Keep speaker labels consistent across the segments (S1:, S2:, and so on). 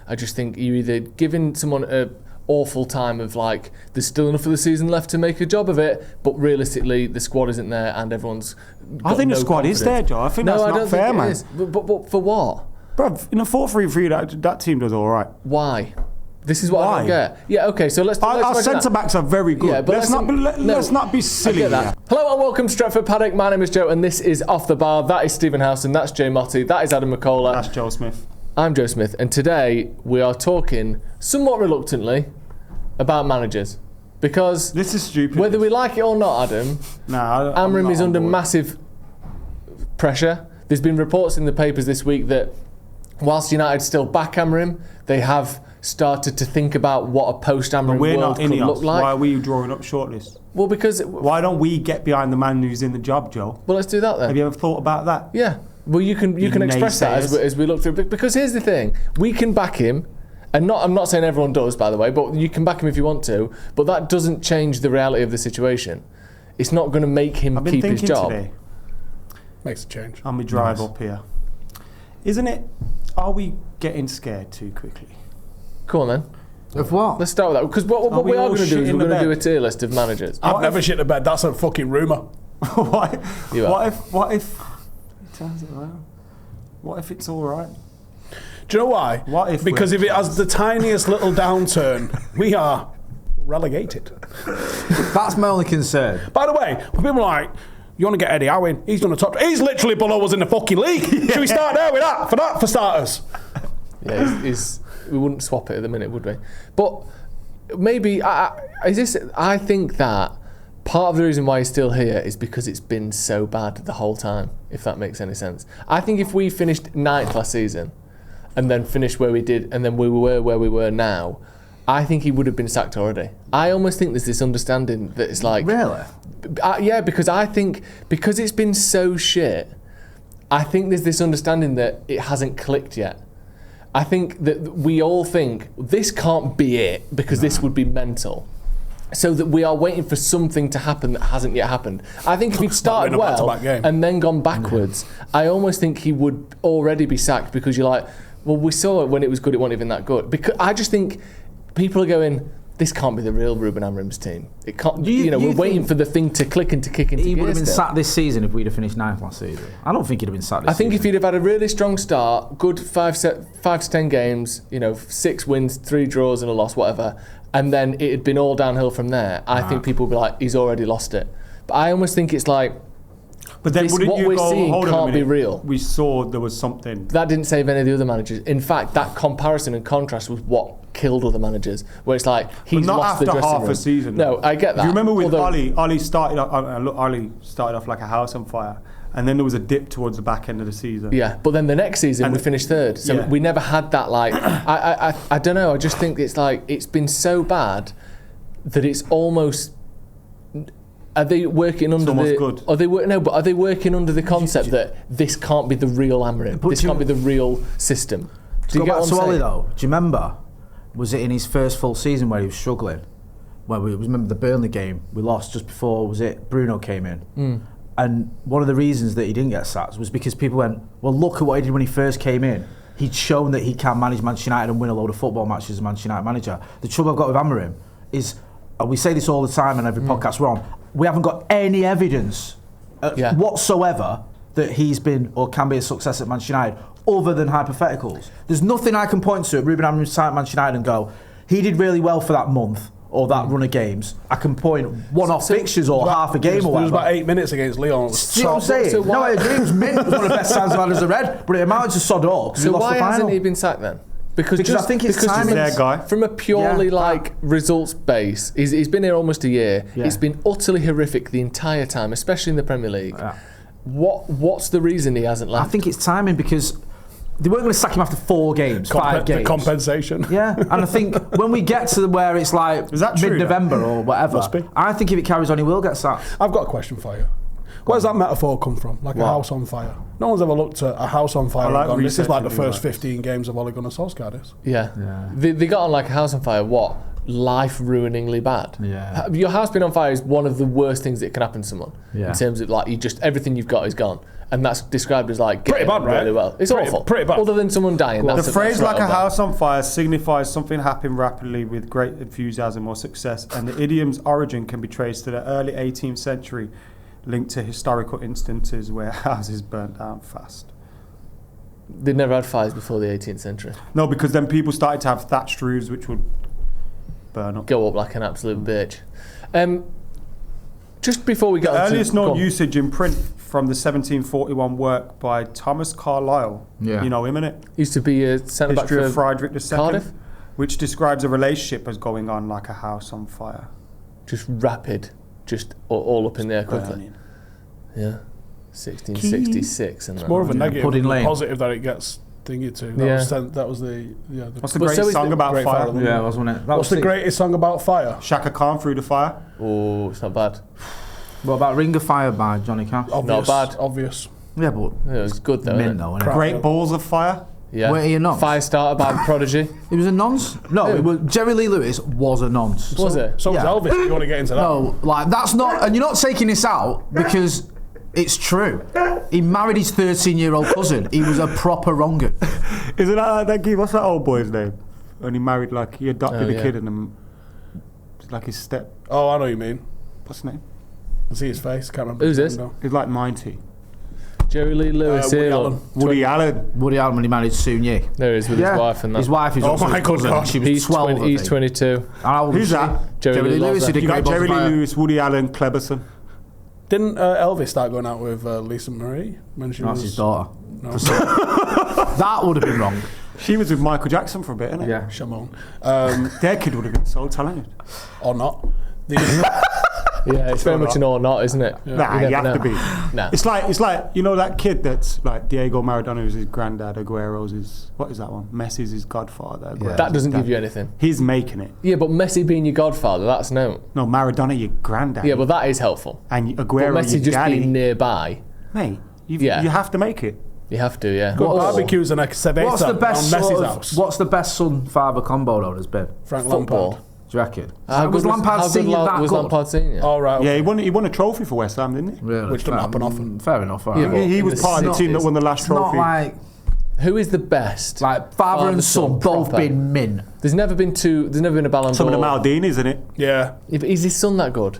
S1: I just think you're either giving someone a awful time of like there's still enough of the season left to make a job of it, but realistically the squad isn't there and everyone's got
S2: I think
S1: no
S2: the squad
S1: confidence.
S2: is there, Joe. I think that's not fair, man.
S1: But for what?
S2: Bruv, in a 4-3-3, that team does all right.
S1: Why? This is what I don't get. Yeah, okay, so let's
S2: our centre-backs are very good.
S1: Yeah, but
S2: let's not be silly.
S1: I get that. Hello and welcome to Stretford Paddock. My name is Joe and this is Off the Bar. That is Stephen Howson, that's Jay Motti, that is Adam McKola.
S2: That's Joe Smith.
S1: I'm Joe Smith, and today we are talking somewhat reluctantly about managers. Because
S2: this is stupid.
S1: Whether we like it or not, Adam, Amorim is under massive pressure. There's been reports in the papers this week that whilst United still back Amorim, they have started to think about what a post-Amorim world could look like.
S2: Why are we drawing up shortlists?
S1: Well, because...
S2: Why don't we get behind the man who's in the job, Joe?
S1: Well, let's do that then.
S2: Have you ever thought about that?
S1: Yeah. Well, you can express that as we look through. Because here's the thing. We can back him. And I'm not saying everyone does, by the way, but you can back him if you want to. But that doesn't change the reality of the situation. It's not going to make him keep his job.
S2: Today,
S3: makes a change.
S2: And we drive up here. Isn't it? Are we getting scared too quickly?
S1: Come on then.
S4: Of what?
S1: Let's start with that. Because what we are going to do is we're going to do a tier list of managers.
S3: I've never shit the bed. That's a fucking rumour.
S2: What if he turns it around? What if it's all right?
S3: Do you know why?
S2: What if
S3: because if it has the tiniest little downturn, we are relegated.
S4: That's my only concern.
S3: By the way, when people are like, you want to get Eddie Howe in? He's done a top. He's literally below us in the fucking league. Should we start there with that for starters?
S1: Yeah, we wouldn't swap it at the minute, would we? But maybe I think that part of the reason why he's still here is because it's been so bad the whole time. If that makes any sense. I think if we finished 9th last season, and then finished where we did, and then we were where we were now, I think he would have been sacked already. I almost think there's this understanding that it's like...
S4: Really?
S1: Yeah, because I think, because it's been so shit, I think there's this understanding that it hasn't clicked yet. I think that we all think, this can't be it, because this would be mental. So that we are waiting for something to happen that hasn't yet happened. I think if he'd started well and then gone backwards, I almost think he would already be sacked, because you're like... Well, we saw it when it was good, it wasn't even that good. Because I just think people are going, this can't be the real Ruben Amorim's team. It can't. We're waiting for the thing to click and to kick into gear.
S4: He would have been sacked this season if we'd have finished 9th last season. I don't think he'd have been sacked this season.
S1: I think if he'd have had a really strong start, good 5 to 10 games, 6 wins, 3 draws and a loss, whatever, and then it had been all downhill from there, I think people would be like, he's already lost it. But I almost think it's like,
S2: but then
S1: what we're seeing can't be real.
S2: We saw there was something.
S1: That didn't save any of the other managers. In fact, that comparison and contrast was what killed other managers. Where it's like, he's lost the dressing room.
S2: Not after half a season.
S1: No, I get that.
S2: Do you remember with Oli started off like a house on fire. And then there was a dip towards the back end of the season.
S1: Yeah, but then the next season we finished 3rd. So we never had that like... I don't know, I just think it's like, it's been so bad that it's almost... Are they working under
S2: good.
S1: Are they working under the concept that this can't be the real Amorim? This can't be the real system.
S4: Do you get what I'm saying? Though, do you remember? Was it in his first full season where he was struggling? Where we remember the Burnley game we lost just before? Was it Bruno came in? And one of the reasons that he didn't get sacked was because people went, well, look at what he did when he first came in. He'd shown that he can manage Manchester United and win a load of football matches as a Manchester United manager. The trouble I've got with Amorim is, and we say this all the time on every podcast we're on, we haven't got any evidence whatsoever that he's been or can be a success at Manchester United other than hypotheticals. There's nothing I can point to at Ruben Amorim's time at Manchester United and go, he did really well for that month or that run of games. I can point one-off fixtures or half a game or whatever.
S3: It was about 8 minutes against Lyon.
S4: See what I'm saying? No, I agree. It was mint. It was one of the best times I've had as a Red, but it amounted to sod all.
S1: So why hasn't he been sacked then? Because
S4: I think it's time.
S1: From a purely results base, he's been here almost a year. Yeah. It's been utterly horrific the entire time, especially in the Premier League. Yeah. What's the reason he hasn't left?
S4: I think it's timing because they weren't going to sack him after 4 games, 5 games.
S3: The compensation.
S4: Yeah, and I think when we get to where it's like mid-November or whatever, I think if it carries on, he will get sacked.
S3: I've got a question for you. Where's that metaphor come from? Like a house on fire. No one's ever looked at a house on fire and gone, this is like the first 15 games of Ole Gunnar Solskjaer.
S1: Yeah. They got on like a house on fire, life-ruiningly bad.
S4: Yeah.
S1: Your house being on fire is one of the worst things that can happen to someone.
S4: Yeah.
S1: In terms of like, everything you've got is gone. And that's described as like
S3: Pretty bad, right?
S1: really well. It's awful.
S3: Pretty bad.
S1: Other than someone dying.
S2: The
S1: That's
S2: phrase
S1: that's
S2: like a
S1: bad.
S2: house on fire signifies something happened rapidly with great enthusiasm or success, and the idiom's origin can be traced to the early 18th century, linked to historical instances where houses burnt down fast.
S1: They'd never had fires before the 18th century.
S2: No, because then people started to have thatched roofs which would burn up.
S1: Go up like an absolute bitch. Just before we get on to...
S2: Earliest
S1: go
S2: known
S1: on.
S2: usage in print from the 1741 work by Thomas Carlyle.
S4: Yeah.
S2: You know him, innit?
S1: Used to be a centre-back
S2: History
S1: for
S2: of Frederick II,
S1: Cardiff.
S2: which describes a relationship as going on like a house on fire.
S1: Just rapid. Just all up in the air quickly.
S2: Burning.
S1: Yeah. 1666. And
S3: It's more of a negative
S4: Pudding
S3: than a
S4: Lane.
S3: positive that it gets thingy to. That was the
S2: What's the
S1: But so
S2: greatest
S1: is
S2: song
S1: the
S2: about
S3: Great
S2: fire?
S3: Fire of the
S4: Yeah, wasn't it?
S3: What's the greatest song about fire?
S2: Shaka Khan through the fire.
S1: Oh, it's not bad.
S4: What about Ring of Fire by Johnny Cash?
S3: Obvious,
S1: bad.
S3: Obvious.
S4: Yeah, but
S1: Yeah, it was good though,
S4: mint
S1: innit?
S4: though, innit?
S3: Crap.
S2: Great Balls of Fire.
S1: Yeah.
S4: Were he a nonce?
S1: Firestarter by Prodigy.
S4: He was a nonce? No, it was, Jerry Lee Lewis was a nonce.
S1: Was it?
S3: So was
S4: Yeah.
S3: Elvis. You want to get into that?
S4: No, like that's not, and you're not taking this out because it's true. He married his 13-year-old cousin. He was a proper wronger.
S2: Isn't that kid? What's that old boy's name? And he married he adopted
S1: Oh,
S2: a
S1: yeah.
S2: kid and it's like his step.
S3: Oh, I know what you mean.
S2: What's his name?
S3: I see his face. Can't remember.
S1: Who's
S3: his
S1: this?
S3: name,
S2: He's like 90.
S1: Jerry Lee Lewis.
S3: Woody
S1: here,
S3: Allen.
S1: look.
S2: Woody Allen.
S4: Woody Allen when he married Soon Yi.
S1: There he is with his wife and that.
S4: His wife is
S2: Oh
S4: also
S2: my
S4: his cousin.
S2: God.
S4: She was
S1: He's
S4: 12.
S1: he's 22.
S4: And how old was
S2: Who's
S4: she?
S2: that?
S1: Jerry Lee
S4: Lewis. Who
S1: Lewis.
S4: did
S2: You got
S4: Great Balls
S2: Jerry
S4: of
S2: Lee
S4: Fire.
S2: Lewis, Woody Allen, Cleberson.
S3: Didn't Elvis start going out with Lisa Marie when she
S4: That's
S3: was
S4: his daughter.
S3: No.
S4: That would have been wrong.
S2: She was with Michael Jackson for a bit, innit?
S4: Yeah.
S3: Shamon,
S2: Their kid would have been so talented.
S3: or not?
S1: Yeah, it's very much an or not, isn't it?
S2: Nah,
S1: You
S2: you have
S1: never
S2: to
S1: know.
S2: be.
S1: Nah.
S2: It's like you know that kid that's like Diego Maradona, who's his granddad. Aguero's his what is that one? Messi's his godfather. Aguero's
S1: That doesn't
S2: his
S1: give you
S2: dad.
S1: anything.
S2: He's making it.
S1: Yeah, but Messi being your godfather, that's no.
S2: No, Maradona, your granddad.
S1: Yeah, but that is helpful.
S2: and
S1: But
S2: Aguero,
S1: Messi
S2: your
S1: just
S2: daddy.
S1: being nearby,
S2: Mate, you
S1: Yeah.
S2: have to make it.
S1: you have to, yeah.
S3: Good
S4: What's-
S3: barbecues and a ceveta
S4: What's the best
S3: on Messi's
S4: sort of,
S3: house.
S4: What's the best son-father combo though there's been?
S3: Frank
S1: Football.
S3: Lampard.
S4: Do you reckon?
S1: How
S4: was
S1: good
S4: Lampard
S1: how good
S4: Senior that
S1: was
S4: good?
S1: Lampard Senior?
S3: All right.
S2: Yeah, he won a trophy for West Ham, didn't he?
S4: Really?
S3: Which doesn't happen often.
S4: Fair enough. all
S1: Yeah,
S4: right.
S1: but
S2: He
S1: in
S2: was
S1: the
S2: part of the team that
S1: 60s.
S2: won the last
S4: It's not
S2: trophy.
S4: like
S1: Who is the best?
S4: father and son both
S1: proper.
S4: been mint.
S1: There's never been a Ballon d'Or.
S2: Some of the Maldinis, isn't it?
S3: Yeah.
S1: Yeah, but is his son that good?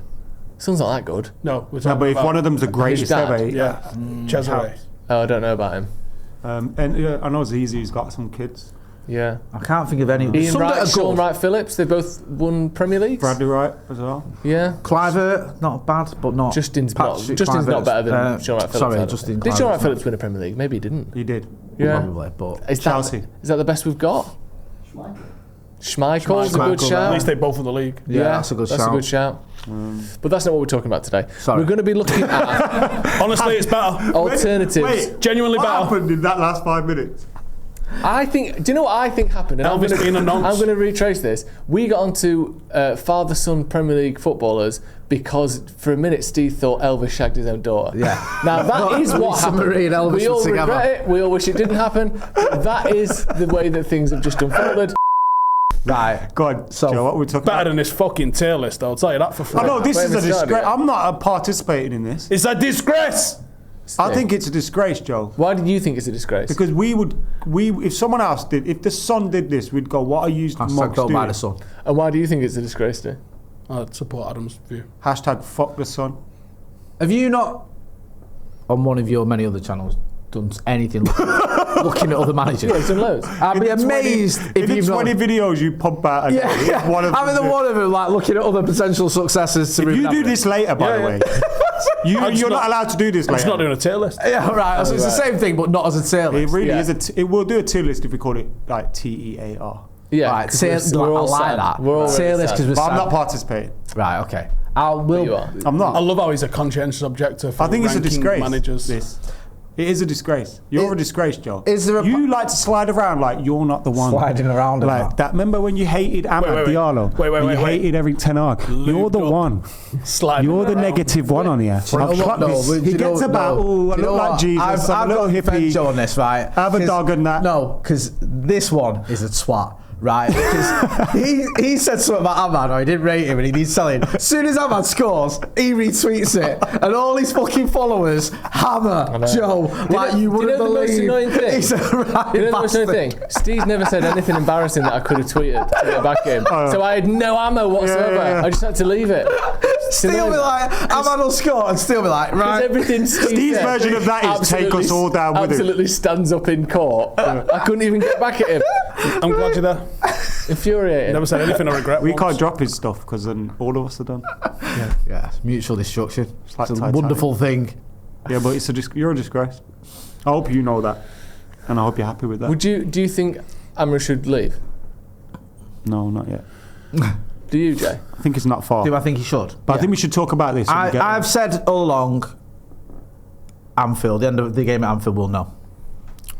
S1: Son's not that good.
S3: No. We're
S2: No,
S3: talking
S2: but if
S3: about-
S2: one of them's the greatest
S1: dad?
S2: ever,
S3: Yeah. Cesare.
S1: Oh, I don't know about him.
S2: and I know Zizi's got some kids.
S1: Yeah.
S4: I can't think of any.
S1: Ian
S4: Some that
S1: Wright,
S4: are
S1: Sean
S4: good.
S1: Wright Phillips, they both won Premier Leagues.
S2: Bradley Wright as well.
S1: Yeah.
S4: Clivert, not bad, but not.
S1: Justin's
S4: Patrick
S1: not
S4: Kluivert's,
S1: better than Sean Wright Phillips.
S4: Sorry,
S1: I don't
S4: Justin.
S1: think. Did Sean Wright
S4: Kluivert's
S1: Phillips win a Premier League? Maybe he didn't.
S2: He did.
S1: Yeah.
S4: Probably, but
S1: Is
S2: Chelsea.
S1: That the best we've got? Schmeichel's a good
S4: Schmeichel,
S1: shout.
S3: At least they both in the league.
S4: yeah, that's a good
S1: That's
S4: shout.
S1: a good shout. But that's not what we're talking about today.
S4: Sorry.
S1: We're going to be looking at
S3: Honestly, it's better.
S1: alternatives.
S2: Wait,
S3: Genuinely
S2: what
S3: better.
S2: happened in that last 5 minutes?
S1: I think. Do you know what I think happened? And
S3: Elvis being a nonce.
S1: I'm going to retrace this. We got onto father-son Premier League footballers because for a minute Steve thought Elvis shagged his own daughter.
S4: Yeah.
S1: Now that is what
S4: Lisa
S1: happened.
S4: Marie and Elvis
S1: We all
S4: were together.
S1: regret it. We all wish it didn't happen. But that is the way that things have just unfolded.
S4: Right.
S2: Go on,
S4: So-
S2: Joe, what were we talking
S3: Better
S2: about?
S3: than this fucking tier list, I'll tell you that for free.
S2: I know this
S1: Wait,
S2: is a
S1: we started
S2: disgrace.
S1: it.
S2: I'm not participating in this.
S3: It's a disgrace.
S2: I think it's a disgrace, Joe.
S1: Why did you think it's a disgrace?
S2: Because if someone else did, if the Son did this, we'd go, what are you
S4: Hashtag
S2: mugs
S4: don't buy
S2: doing?
S4: the son.
S1: And why do you think it's a disgrace, Steve?
S3: I'd support Adam's view.
S2: Hashtag fuck the Son.
S4: Have you not, on one of your many other channels, done anything looking at other managers?
S1: Yeah, he's done loads.
S4: I'd be amazed if
S2: in the
S4: you've
S2: 20
S4: not.
S2: videos you pump out.
S4: Yeah, yeah.
S2: One of
S4: I'm in the
S2: them.
S4: one of them, like looking at other potential successors to
S2: If
S4: Ruben
S2: you do
S4: Amorim.
S2: this later, by the way, you're not allowed to do this
S3: I'm just not
S2: later.
S3: doing a tier list.
S4: Yeah, right. So it's the same thing, but not as a tier
S2: It
S4: list.
S2: really
S1: Yeah.
S2: is it will do a tier list if we call it like TEAR.
S1: Yeah,
S4: Right,
S1: 'cause
S4: tier,
S1: we're
S4: I
S1: all
S4: like
S1: sad.
S4: that.
S1: We're all
S4: Tier
S1: really
S4: list
S1: sad.
S4: because we're
S2: But I'm
S4: sad.
S2: not participating.
S4: Right, okay. I will.
S1: You are.
S2: I'm not.
S3: I love how he's a conscientious objector for
S2: I think it's a
S3: ranking
S2: disgrace.
S3: managers.
S2: This. It is a disgrace. You're a disgrace, Joe.
S4: Is there a
S2: you like to slide around like you're not the one.
S4: Sliding around and
S2: like that. Remember when you hated Ahmed
S3: wait.
S2: Diallo?
S3: Wait,
S2: and you
S3: wait.
S2: hated Eric Ten Hag? You're the
S3: up.
S2: one.
S3: Sliding
S2: You're the
S3: around.
S2: negative one on here. I've clocked this. He gets about, oh, I look like Jesus. I'm a little
S4: got to defend
S2: hippie.
S4: Joe on this, right?
S2: Have a dog and that.
S4: No, because this one is a twat. right? Because he said something about Ahmad, or he didn't rate him and he needs selling. As soon as Ahmad scores, he retweets it, and all his fucking followers hammer Joe like you wouldn't believe.
S1: Do you know the most annoying thing?
S4: He's a right
S1: You know the most
S4: bastard.
S1: annoying thing? Steve's never said anything embarrassing that I could have tweeted to get back at him. So I had no ammo whatsoever.
S2: Yeah.
S1: I just had to leave it.
S4: Still be like, Ahmad will score, and still be like, right.
S1: Everything
S2: Steve's version of that is take us all down with him.
S1: Absolutely stands up in court. I couldn't even get back at him.
S3: I'm glad you're there.
S1: Infuriating.
S3: Never said anything I regret.
S2: We
S3: once.
S2: can't drop his stuff because then all of us are done.
S4: Yeah, mutual destruction. It's,
S2: like
S4: a
S2: Titanic.
S4: wonderful thing.
S2: Yeah, but you're a disgrace. I hope you know that, and I hope you're happy with that.
S1: Do you think Amra should leave?
S2: No, not yet.
S1: Do you, Jay?
S2: I think it's not far.
S4: Do I think he should?
S2: But I think we should talk about this.
S4: I've said all along, Anfield, the end of the game at Anfield, we'll know.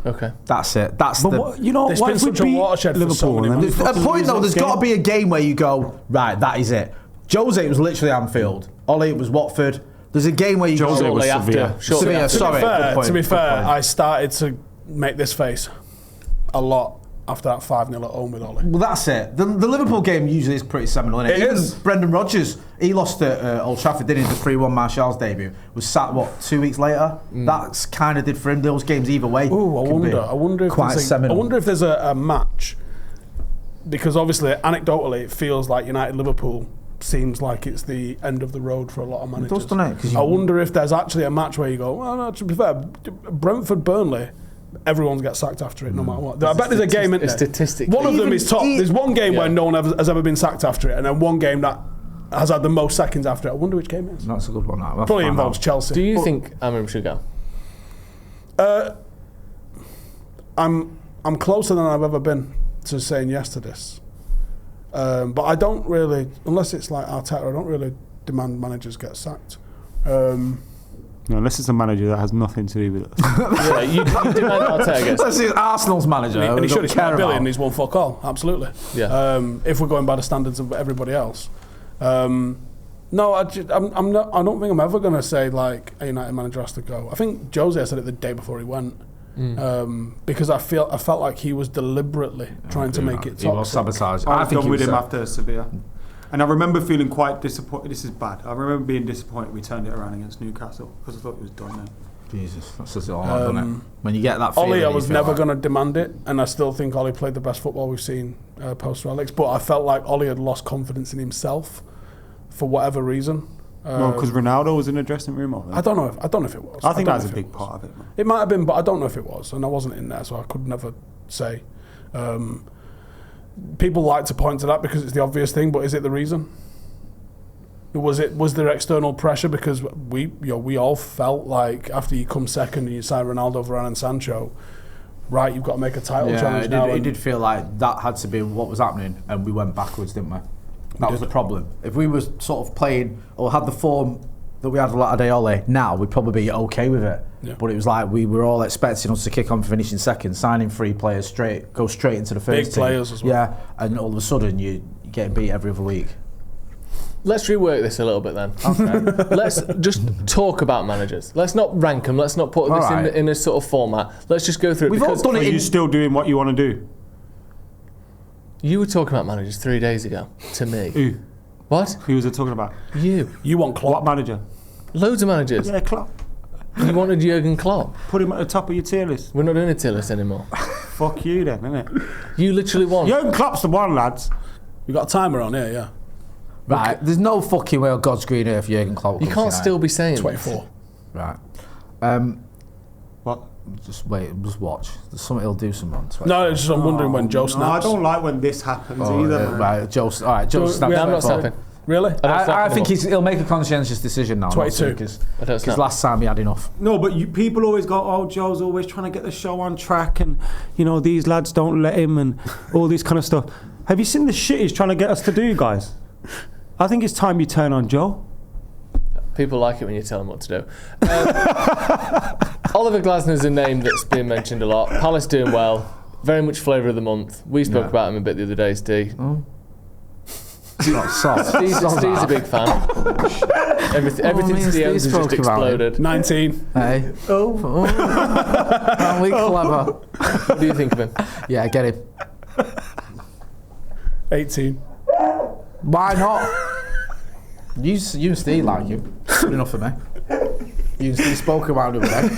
S1: Okay.
S4: That's it. That's
S2: But
S4: the.
S2: what, you know,
S3: There's
S2: what
S3: been
S2: if we
S3: such a
S2: beat
S3: watershed for so
S2: Liverpool?
S3: many
S2: and then
S3: months.
S2: we
S4: At a
S2: fucking
S4: point
S2: lose
S4: though,
S2: this
S4: there's got to
S2: game?
S4: be a game where you go, right, that is it. Jose, it was literally Anfield. Ollie, it was Watford. There's a game where you
S2: Jose
S4: go.
S2: was
S1: Shortly after.
S2: Sevilla.
S1: Shortly
S4: Sevilla,
S1: after.
S4: sorry. good point,
S3: To be
S4: good
S3: fair,
S4: point.
S3: I started to make this face a lot after that 5-0 at home with Ollie.
S4: Well, that's it. The Liverpool game usually is pretty seminal, isn't it?
S3: It
S4: Even
S3: is.
S4: Brendan Rodgers, he lost at Old Trafford, didn't he? The 3-1 Martial's debut was sat, 2 weeks later? That's kind of did for him. Those games either way.
S3: Ooh, I wonder if
S4: quite
S3: there's
S4: seminal.
S3: I wonder if there's a match, because obviously, anecdotally, it feels like United-Liverpool seems like it's the end of the road for a lot of managers.
S4: does, doesn't it? 'Cause
S3: I wonder if there's actually a match where you go, well, no, to be fair, Brentford-Burnley, everyone gets sacked after it no matter what. I bet there's a game, isn't there?
S1: Statistically.
S3: One of them
S4: Even-
S3: is top. There's one game where
S1: Yeah.
S3: no one has ever been sacked after it, and then one game that has had the most seconds after it. I wonder which game it is.
S4: That's a good one. That. We'll
S3: Probably
S4: find
S3: involves
S4: out.
S3: Chelsea.
S1: Do you
S3: But-
S1: think Amram should go?
S3: I'm closer than I've ever been to saying yes to this. But I don't really, unless it's like Arteta, I don't really demand managers get sacked.
S2: No, unless it's a manager that has nothing to do with it.
S1: Yeah, you demand Arteta gets.
S4: Let's see, Arsenal's manager.
S3: And he
S4: we
S3: should
S4: don't
S3: have spent
S4: care
S3: $1 billion
S4: about.
S3: and he's won fuck all, absolutely.
S1: Yeah.
S3: If we're going by the standards of everybody else. No, I don't think I'm ever going to say like a United manager has to go. I think Jose said it the day before he went. Because I felt like he was deliberately trying to make it
S4: He was
S3: toxic.
S4: sabotaged.
S2: I was
S4: think
S2: done
S4: he
S2: with
S4: was
S2: him after Sevilla. And I remember feeling quite disappointed. This is bad. I remember being disappointed we turned it around against Newcastle because I thought it was done now.
S4: Jesus, that says it all, doesn't it? When you get that feeling,
S3: Ollie, I
S4: you
S3: was
S4: feel
S3: never
S4: like-
S3: going to demand it, and I still think Ollie played the best football we've seen post-Alex. But I felt like Ollie had lost confidence in himself for whatever reason.
S2: No, because Ronaldo was in the dressing room. Or
S3: I don't know if it was.
S2: I think
S3: don't
S2: that's
S3: know
S2: a
S3: if
S2: big
S3: it was.
S2: part of it, man.
S3: It might have been, but I don't know if it was, and I wasn't in there, so I could never say. People like to point to that because it's the obvious thing, but is it the reason? Was there external pressure? Because we all felt like after you come second and you sign Ronaldo, Varane, and Sancho, right? You've got to make a title challenge now.
S4: It did feel like that had to be what was happening, and we went backwards, didn't we? That was the problem. If we were sort of playing or had the form that we had a latter day Ole, now we'd probably be okay with it.
S3: Yeah.
S4: But it was like we were all expecting us to kick on for finishing second, signing 3 players go straight into the first
S3: Big
S4: team.
S3: players as well.
S4: Yeah, and all of a sudden you're getting beat every other week.
S1: Let's rework this a little bit then. Okay. Let's just talk about managers. Let's not rank them. Let's not put this
S4: Alright.
S1: in a sort of format. Let's just go through it.
S4: We've all
S1: because
S4: done
S2: Are
S4: it
S2: you
S4: in...
S2: still doing what you want to do?
S1: you were talking about managers 3 days ago to me.
S2: Who?
S1: What?
S2: Who was I talking about?
S1: You.
S3: You want
S2: What
S3: Klopp?
S2: manager?
S1: Loads of managers.
S2: Yeah, Klopp.
S1: You wanted Jurgen Klopp.
S2: Put him at the top of your tier list.
S1: We're not doing a tier list anymore.
S2: Fuck you then, innit?
S1: You literally want.
S2: Jurgen Klopp's the one, lads.
S3: You got a timer on here, yeah.
S4: Right, there's no fucking way on God's green earth Jurgen Klopp.
S1: You
S4: comes
S1: can't
S4: to
S1: still
S4: United.
S1: be saying
S3: 24.
S4: Right.
S2: What?
S4: Just wait, just watch. There's something he'll do someone.
S3: No, it's just I'm wondering when Joe
S2: No, I
S3: snaps.
S2: don't like when this happens
S4: Oh,
S2: either,
S4: yeah,
S2: man.
S4: right, Joe. All right, Joe.
S3: So
S4: snaps
S3: we
S1: No, I'm not
S4: before.
S1: snapping.
S3: Really?
S4: I think he'll make a conscientious decision now.
S3: 22.
S4: Because
S1: I don't snap.
S4: last time he had enough.
S2: No, but people always go, oh, Joe's always trying to get the show on track and, these lads don't let him and all this kind of stuff. Have you seen the shit he's trying to get us to do, guys? I think it's time you turn on Joe.
S1: People like it when you tell them what to do. Oliver Glasner's a name that's been mentioned a lot. Palace doing well. Very much flavour of the month. We spoke about him a bit the other day, Steve. Steve's a big fan. Everything to the ends has just exploded.
S3: 19.
S4: Hey. Oh. Aren't we clever?
S1: What do you think of him?
S4: Yeah, get him.
S3: 18.
S4: Why not? You and Steve like him. Good enough for me. You and Steve spoke about him today.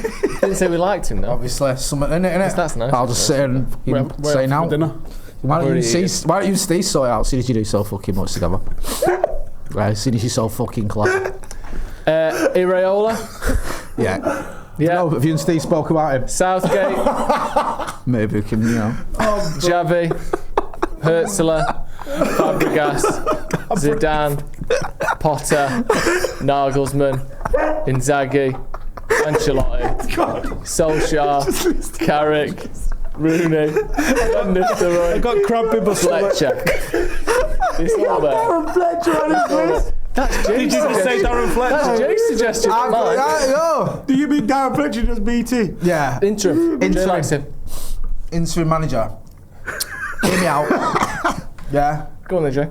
S1: Didn't say we liked him, though.
S4: Obviously, something in it, innit?
S1: That's nice.
S4: I'll just sit and say now.
S3: Dinner.
S4: Why don't you and Steve sort it out? As soon as you do so fucking much together. Right, as soon as you're so fucking clever.
S1: Iraola.
S4: Yeah.
S1: Yeah.
S4: No, have you and Steve spoke about him?
S1: Southgate.
S4: Maybe we can,
S1: Xavi. Hertzler. Fabregas. Zidane. Potter. Nagelsmann. Inzaghi. Ancelotti. Solskjaer. Carrick. Rooney. Van Nistelrooy.
S2: I got cramp in my stomach.
S1: Fletcher. It's all there.
S4: Darren Fletcher on his list.
S1: That's Jake's
S2: Did you just say Darren Fletcher?
S1: That's Jake's suggestion, not mine.
S2: Do you mean Darren Fletcher just BT?
S4: Yeah.
S1: Interim. Jay likes him.
S4: Interim manager. Hear me out. Yeah.
S1: Go on then, Jay.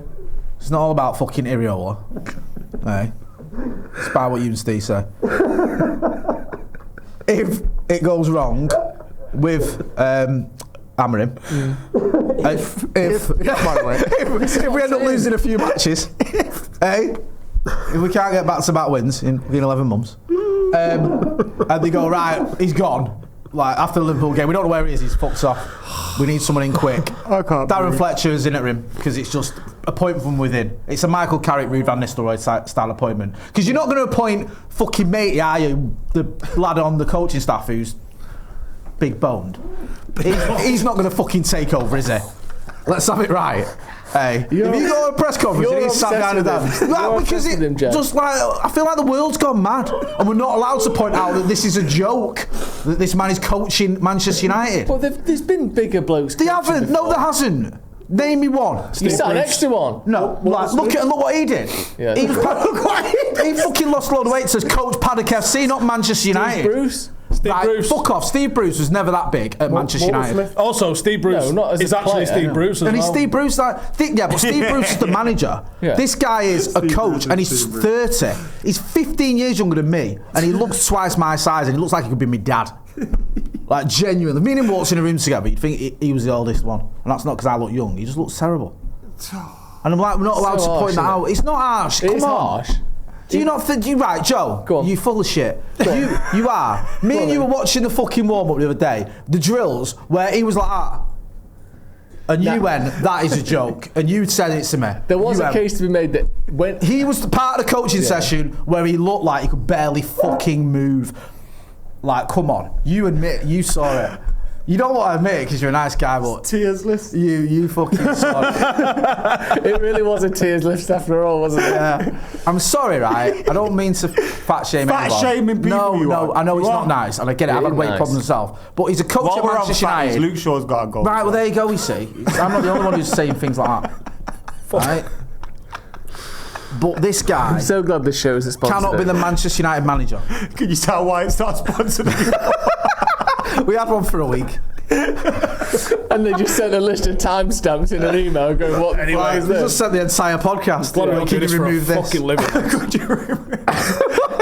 S4: It's not all about fucking Iraola. Hey. It's about what you and Steve say. If it goes wrong with Amorim, if we end up losing a few matches, hey, if we can't get back-to-back wins in 11 months, and they go, right, he's gone. Like, after the Liverpool game, we don't know where he is, he's fucked off. We need someone in quick.
S2: I can't
S4: Darren Fletcher is in at him because it's just appointment from within. It's a Michael Carrick, Ruud van Nistelrooy style appointment. Because you're not going to appoint fucking matey, are you? The lad on the coaching staff who's big boned. He's not going to fucking take over, is he? Let's have it right. Hey, if you go to a press conference and he's sat down with that, because just like I feel like the world's gone mad, and we're not allowed to point out that this is a joke. That this man is coaching Manchester United.
S1: But there's been bigger blokes.
S4: They haven't.
S1: Before.
S4: No, there hasn't. Name me one.
S1: You sat next to one.
S4: No, look what he did.
S1: Yeah.
S4: He fucking lost a load of weight to coach Paddock FC, not Manchester United.
S1: Bruce.
S3: Steve Bruce.
S4: Fuck off. Steve Bruce was never that big at Manchester United.
S3: Also, Steve Bruce is actually Steve Bruce as
S4: and
S3: well.
S4: he's Steve Bruce. But Steve Bruce is the manager.
S1: Yeah.
S4: This guy is a coach, and he's 30. He's 15 years younger than me, and he looks twice my size, and he looks like he could be my dad. Like, genuinely. Me and him walks in a room together, you'd think he was the oldest one. And that's not because I look young. He just looks terrible. And I'm like, we're not allowed to point that out. It's not harsh. Come on.
S1: Harsh.
S4: Do you not think? Right, Joe?
S1: Go on.
S4: You full of shit. You are. Me and you were watching the fucking warm up the other day. The drills where he was like that, and you went, "That is a joke," and you said it to me.
S1: There was a case to be made that when
S4: he was the part of the coaching session where he looked like he could barely fucking move. Like, come on, you admit you saw it. You don't want to admit it because you're a nice guy, but
S2: tears list.
S4: You fucking saw it.
S1: It really was a tears list after all, wasn't it?
S4: Yeah. I'm sorry, right? I don't mean to fat shame anyone.
S2: Fat shaming people.
S4: No, I know it's not nice, and I get it. I've had weight problems myself, but he's a coach at Manchester United.
S2: Luke Shaw's got a goal.
S4: Right, well there you go. You see, I'm not the only one who's saying things like that. Right? But this guy,
S1: I'm so glad this show is sponsored.
S4: Cannot be the Manchester United manager.
S2: Can you tell why it's not sponsored?
S4: We had one for a week.
S1: And they just sent a list of timestamps in an email going, what the fuck is
S4: We
S1: this?
S4: just sent the entire podcast.
S3: Can you remove this? Fucking living.
S2: Could you remove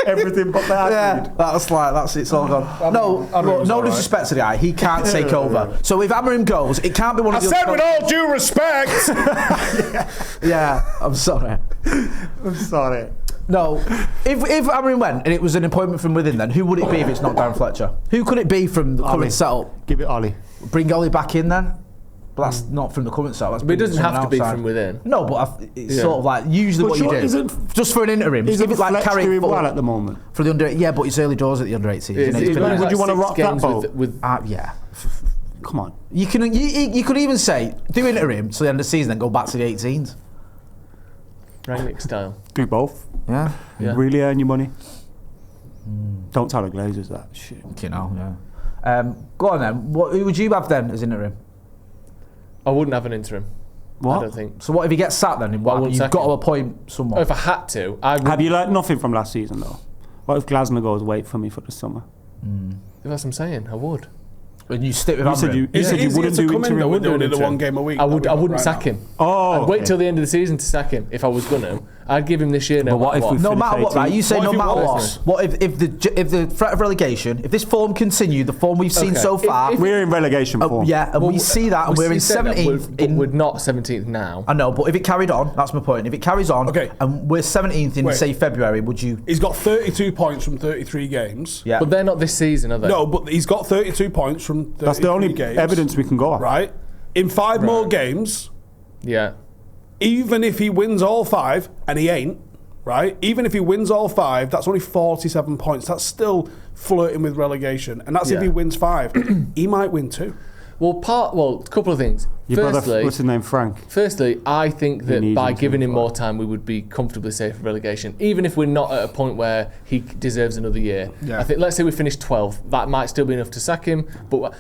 S2: everything but that?
S4: Yeah, that's it's all gone. No disrespect to the guy. He can't take over. So if Amorim goes, it can't be one of the.
S3: I said with all due respect.
S4: Yeah, I'm sorry.
S2: I'm sorry.
S4: No, if Amorim went and it was an appointment from within, then who would it be if it's not Darren Fletcher? Who could it be from the current setup?
S2: Give it Ollie.
S4: Bring Ollie back in then? But that's not from the current setup.
S1: But it doesn't have to be from within.
S4: No, but it's sort of like usually what you do. Just for an interim.
S2: Is
S4: Give
S2: it
S4: like
S2: Fletcher doing
S4: Carrick
S2: well at the moment?
S4: for the under. Yeah, but it's early doors at the under 18s.
S2: Would you want to rock that boat?
S4: Yeah.
S2: Come on.
S4: You could even say do interim till the end of the season, then go back to the 18s.
S1: Rangnick style.
S2: Do both.
S4: Yeah.
S2: Really earn your money. Don't tell the Glazers that shit.
S4: You know, yeah. Go on then. Who would you have then as interim?
S1: I wouldn't have an interim.
S2: What?
S1: I don't think.
S4: So what if he gets sacked then? You've got to appoint someone.
S1: If I had to, I would.
S2: Have you learnt nothing from last season though? What if Glasner goes, wait for me for the summer?
S1: That's what I'm saying. I would.
S4: And you stick with Amorim.
S2: You said you wouldn't do interim.
S3: We're doing it the one game a week.
S1: I wouldn't sack him.
S2: Oh,
S1: I'd wait till the end of the season to sack him if I was going to, I'd give him this year.
S2: But what if we
S4: No
S2: finish
S4: matter what,
S2: 18th?
S4: right? You say
S3: What
S4: no
S3: if it
S4: matter
S3: was?
S4: what. What if the threat of relegation, if this form continued, the form we've seen
S1: Okay.
S4: so far,
S2: We're in relegation form.
S4: yeah, and we see that, and we're in 17th.
S1: But we're not 17th now.
S4: I know, but if it carried on, that's my point. If it carries on,
S3: Okay.
S4: and we're 17th in,
S3: Wait.
S4: say, February, would you?
S3: He's got 32 points from 33 games.
S4: Yeah.
S1: But they're not this season, are they?
S3: No, but he's got 32 points from 33
S2: That's the only
S3: games.
S2: evidence we can go on.
S3: Right? In 5 more games,
S1: Yeah.
S3: even if he wins all 5, and he ain't, right? Even if he wins all 5, that's only 47 points. That's still flirting with relegation. And that's if
S1: Yeah.
S3: he wins 5. He might win 2.
S1: Well, a couple of things.
S2: Your brother,
S1: Firstly,
S2: what's his name, Frank?
S1: I think that
S2: needs
S1: by
S2: him to
S1: giving him
S2: fly.
S1: more time, we would be comfortably safe of relegation, even if we're not at a point where he deserves another year.
S3: Yeah.
S1: I think, let's say we finish 12th, that might still be enough to sack him. But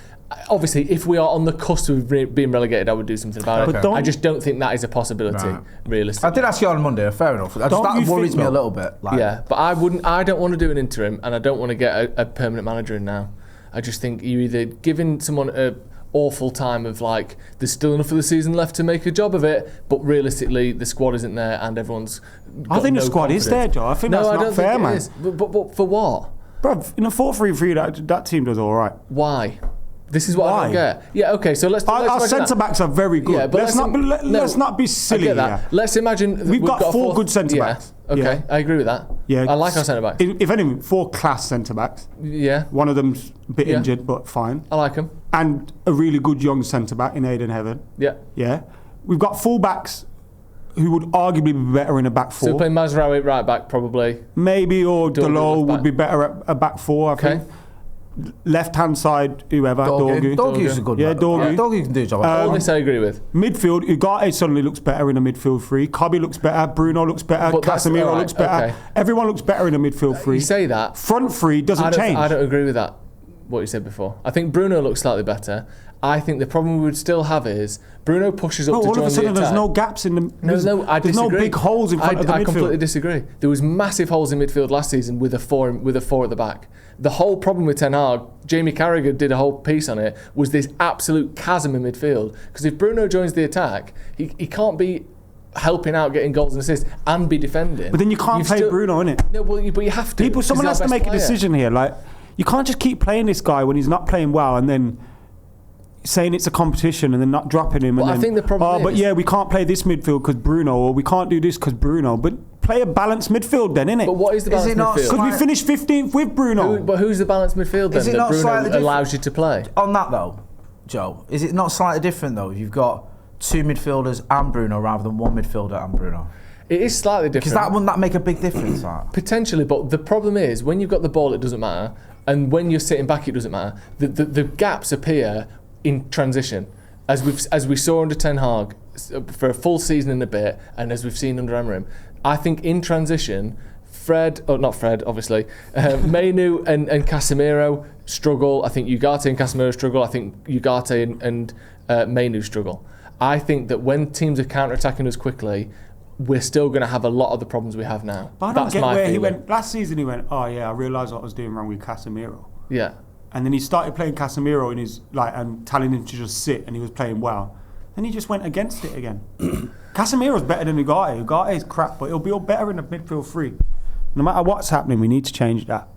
S1: obviously, if we are on the cusp of being relegated, I would do something about
S2: But
S1: it.
S2: don't-
S1: I just don't think that is a possibility,
S4: Right.
S1: realistically.
S4: I did ask you on Monday. Fair enough. That
S2: Don't you
S4: worries
S2: think,
S4: me a
S2: though-
S4: little bit. Like,
S1: Yeah, but I don't want to do an interim, and I don't want to get a permanent manager in now. I just think you're either giving someone a awful time of like there's still enough of the season left to make a job of it, but realistically the squad isn't there and everyone's got
S2: I think
S1: no
S2: the squad is
S1: confidence.
S2: there, Joe. I think
S1: No,
S2: that's
S1: I
S2: not
S1: don't
S2: fair,
S1: think
S2: man.
S1: it is. But for what?
S2: Bruv, in a 4-3-3, that team does all right.
S1: Why? This is what I
S2: Why?
S1: don't get. Yeah, okay, so let's
S2: Our
S1: imagine that.
S2: centre backs are very good.
S1: Yeah, but
S2: let's not be silly
S1: I get that.
S2: here.
S1: Let's imagine that
S2: We've got
S1: a
S2: 4
S1: fourth-
S2: good centre backs.
S1: Yeah. Okay,
S2: Yeah.
S1: I agree with that.
S2: Yeah,
S1: I like our centre backs.
S2: If anything, 4 class centre backs.
S1: Yeah,
S2: One of them's a bit
S1: Yeah.
S2: injured, but fine.
S1: I like them.
S2: And a really good young centre back in Aidan Heaven.
S1: Yeah.
S2: Yeah, we've got full backs who would arguably be better in a back
S1: So
S2: 4.
S1: play Mazraoui right back probably.
S2: Maybe or
S1: Dorgu
S2: Delo
S1: left
S2: would
S1: back.
S2: be better at a back 4. I
S1: Okay.
S2: think. Left hand side, whoever. Dorgu.
S4: Dorgu's a good
S2: Yeah,
S4: one.
S2: Dorgu.
S4: Dorgu can do a job.
S1: All this I agree with.
S2: Midfield, Ugarte suddenly looks better in a midfield 3. Cobby looks better. Bruno looks better.
S1: But that's-
S2: Casemiro
S1: alright,
S2: looks better.
S1: okay.
S2: Everyone looks better in a midfield 3.
S1: You say that.
S2: Front 3 doesn't change.
S1: I don't agree with that, what you said before. I think Bruno looks slightly better. I think the problem we would still have is Bruno pushes up
S2: No,
S1: to
S2: all
S1: join
S2: of a sudden
S1: the
S2: there's
S1: attack.
S2: no gaps in the.
S1: No, I
S2: there's no
S1: disagree.
S2: big holes in front of the
S1: I completely
S2: midfield.
S1: disagree. There was massive holes in midfield last season with a four at the back. The whole problem with Ten Hag, Jamie Carragher did a whole piece on it, was this absolute chasm in midfield. Because if Bruno joins the attack, he can't be helping out, getting goals and assists, and be defending.
S2: But then you can't play Bruno, innit?
S1: No, but you have to.
S2: Someone has to make a decision here. Like, you can't just keep playing this guy when he's not playing well and then saying it's a competition and then not dropping him.
S1: Well,
S2: and
S1: I
S2: then,
S1: think the problem
S2: but
S1: is-
S2: yeah, we can't play this midfield because Bruno, or we can't do this because Bruno. But play a balanced midfield then, innit?
S1: But what is the
S4: Is
S1: balanced
S4: it not
S1: midfield?
S2: Because we finished 15th with Bruno.
S1: But who's the balanced midfield then
S4: Is it
S1: that
S4: not
S1: Bruno
S4: slightly different?
S1: allows you to play?
S4: On that though, Joe, is it not slightly different though? If you've got 2 midfielders and Bruno rather than 1 midfielder and Bruno,
S1: It is slightly
S4: because
S1: different.
S4: wouldn't that make a big difference? That?
S1: Potentially, but the problem is when you've got the ball, it doesn't matter, and when you're sitting back, it doesn't matter. The gaps appear in transition, as we saw under Ten Hag for a full season and a bit, and as we've seen under Amorim. I think in transition, not Fred, obviously, Mainu and Casemiro struggle. I think Ugarte and Casemiro struggle. I think Ugarte and Mainu struggle. I think that when teams are counter-attacking us quickly, we're still going to have a lot of the problems we have now.
S2: But I don't
S1: That's
S2: get
S1: my
S2: where he
S1: feeling.
S2: went. Last season he went, oh yeah, I realised what I was doing wrong with Casemiro.
S1: Yeah.
S2: And then he started playing Casemiro in his and telling him to just sit, and he was playing well. Then he just went against it again. Casemiro's better than Ugarte. Ugarte is crap, but he'll be all better in the midfield 3. No matter what's happening, we need to change that.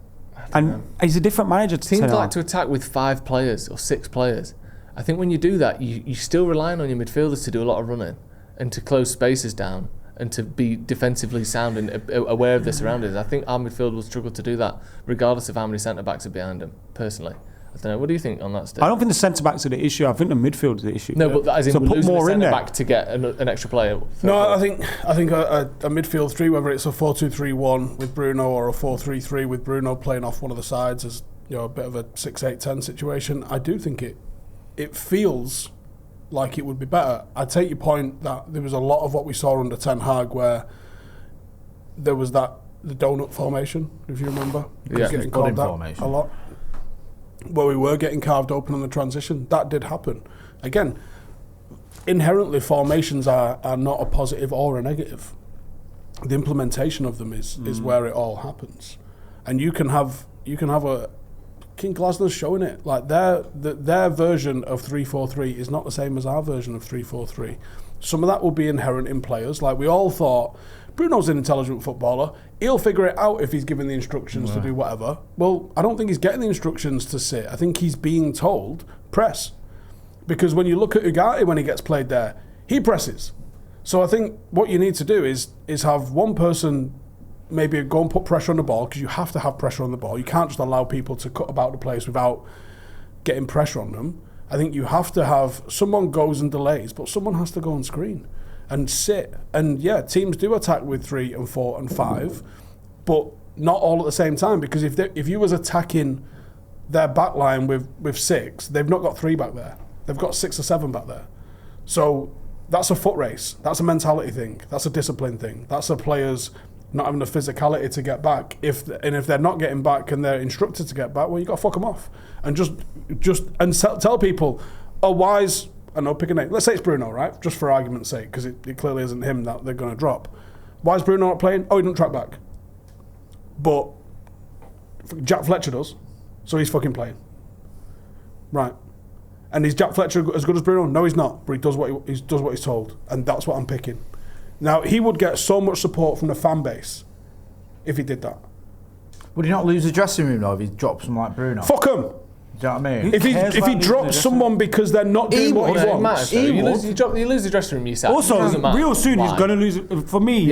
S2: And he's a different manager to
S1: Teams
S2: Ten Hag.
S1: like to attack with 5 players or 6 players. I think when you do that, you're still relying on your midfielders to do a lot of running and to close spaces down and to be defensively sound and aware of their surroundings. I think our midfield will struggle to do that, regardless of how many centre-backs are behind them, personally. I don't know. What do you think on that, Steve?
S2: I don't think the centre-backs are the issue. I think the midfield is the issue.
S1: No, but as in
S2: So
S1: we're
S2: put
S1: losing
S2: more
S1: a
S2: in there.
S1: centre-back to get an extra player.
S3: No, I think a midfield 3, whether it's a 4-2-3-1 with Bruno or a 4-3-3 with Bruno playing off one of the sides as a bit of a 6-8-10 situation, I do think it feels like it would be better. I take your point that there was a lot of what we saw under Ten Hag where there was the donut formation, if you remember.
S1: Yeah.
S3: Getting
S4: Pudding
S3: called that
S4: formation.
S3: a lot. Where we were getting carved open on the transition. That did happen. Again, inherently formations are not a positive or a negative. The implementation of them is where it all happens. And you can have a fucking Glasner's showing it. Like their version of 3-4-3 is not the same as our version of 3-4-3. Some of that will be inherent in players. Like we all thought, Bruno's an intelligent footballer. He'll figure it out if he's given the instructions to do whatever. Well, I don't think he's getting the instructions to sit. I think he's being told, press. Because when you look at Ugarte when he gets played there, he presses. So I think what you need to do is have one person maybe go and put pressure on the ball, because you have to have pressure on the ball. You can't just allow people to cut about the place without getting pressure on them. I think you have to have someone goes and delays, but someone has to go and screen and sit. And yeah, teams do attack with 3 and 4 and 5, but not all at the same time. Because if you was attacking their back line with 6, they've not got 3 back there. They've got 6 or 7 back there. So that's a foot race. That's a mentality thing. That's a discipline thing. That's the players not having the physicality to get back. If they're not getting back and they're instructed to get back, well, you got to fuck them off and just tell people, oh, why is, I know, pick a name. Let's say it's Bruno, right? Just for argument's sake, because it clearly isn't him that they're going to drop. Why is Bruno not playing? Oh, he didn't track back. But Jack Fletcher does, so he's fucking playing. Right. And is Jack Fletcher as good as Bruno? No, he's not. But he does what he's told, and that's what I'm picking. Now, he would get so much support from the fan base if he did that.
S4: Would he not lose the dressing room though if he dropped someone like Bruno?
S3: Fuck him.
S4: Do you know what I mean?
S3: If he drops someone because they're not doing what he wants,
S1: you lose the dressing room yourself.
S2: Also, real soon he's going to lose. For me,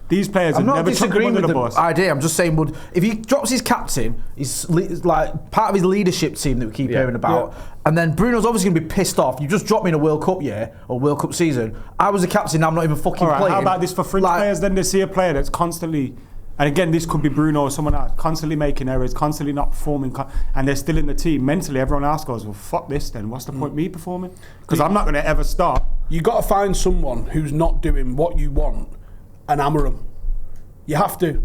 S2: these players have never took him under the bus.
S4: Idea. I'm just saying, if he drops his captain, he's like part of his leadership team that we keep hearing about, and then Bruno's obviously going to be pissed off. You just dropped me in a World Cup year or World Cup season. I was the captain. Now I'm not even fucking playing.
S2: How about this for fringe players? Then they see a player that's constantly, and again, this could be Bruno or someone else, constantly making errors, constantly not performing, and they're still in the team. Mentally, everyone else goes, well, fuck this then. What's the point me performing? Because I'm not going to ever start.
S3: You got to find someone who's not doing what you want and hammer them. You have to.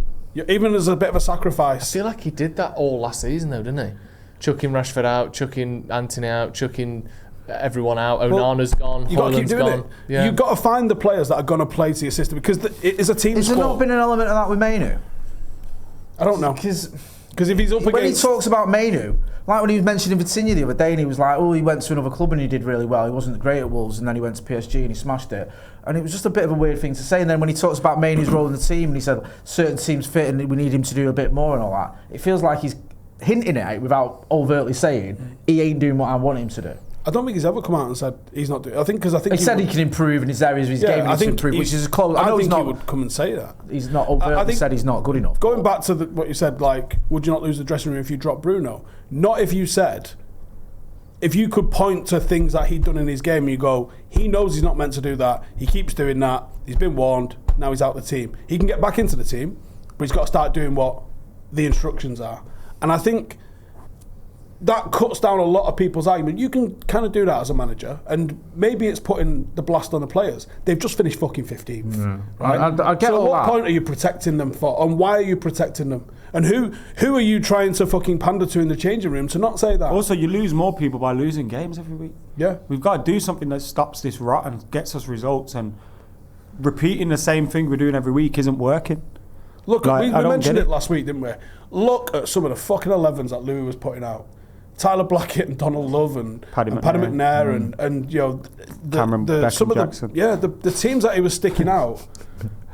S3: Even as a bit of a sacrifice.
S1: I feel like he did that all last season though, didn't he? Chucking Rashford out, chucking Anthony out, chucking everyone out. Onana's gone.
S3: You've got to keep doing
S1: gone.
S3: it. Yeah. You've got to find the players that are going to play to your system, because it is a team
S4: Has
S3: sport.
S4: there not been an element of that with Mainu?
S3: I don't know.
S4: Because
S3: if he's up against...
S4: When he talks about Mainu, like when he was mentioning Vitinha the other day, and he was like, oh, he went to another club and he did really well. He wasn't great at Wolves, and then he went to PSG and he smashed it. And it was just a bit of a weird thing to say. And then when he talks about Mainu's role in the team, and he said certain teams fit and we need him to do a bit more and all that, it feels like he's hinting at it without overtly saying he ain't doing what I want him to do.
S3: I don't think he's ever come out and said he's not doing. I think
S4: he said he can improve in his areas of his game. I think improve, which is close.
S3: I think he would come and say that.
S4: He's not overtly said he's not good enough.
S3: Going back to what you said, like, would you not lose the dressing room if you drop Bruno? Not if you said, if you could point to things that he'd done in his game and you go, he knows he's not meant to do that. He keeps doing that. He's been warned. Now he's out the team. He can get back into the team, but he's got to start doing what the instructions are. And I think that cuts down a lot of people's argument. You can kind of do that as a manager, and maybe it's putting the blast on the players. They've just finished fucking 15th, right?
S4: I get
S3: so
S4: all
S3: at what
S4: that.
S3: point are you protecting them for, and why are you protecting them? And who are you trying to fucking pander to in the changing room to not say that?
S2: Also, you lose more people by losing games every week.
S3: Yeah.
S2: We've got to do something that stops this rot and gets us results, and repeating the same thing we're doing every week isn't working.
S3: Look, we mentioned it last week, didn't we? Look at some of the fucking 11s that Louis was putting out. Tyler Blackett and Donald Love and Paddy McNair and you know
S2: Cameron Jackson.
S3: The teams that he was sticking out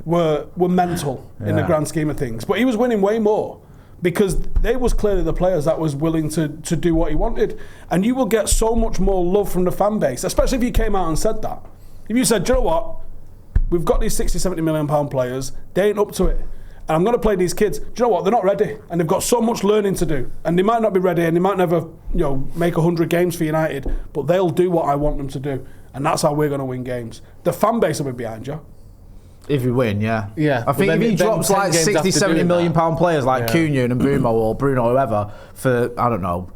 S3: were mental in the grand scheme of things. But he was winning way more because they was clearly the players that was willing to do what he wanted. And you will get so much more love from the fan base, especially if you came out and said that. If you said, do you know what? We've got these 60, 70 million pound players, they ain't up to it. And I'm going to play these kids. Do you know what? They're not ready. And they've got so much learning to do. And they might not be ready and they might never, make 100 games for United, but they'll do what I want them to do. And that's how we're going to win games. The fan base will be behind you.
S4: If you win, yeah.
S1: Yeah.
S4: I think if he drops like 60, 70 million pound players like Cunha and Mbeumo or Bruno or whoever for, I don't know,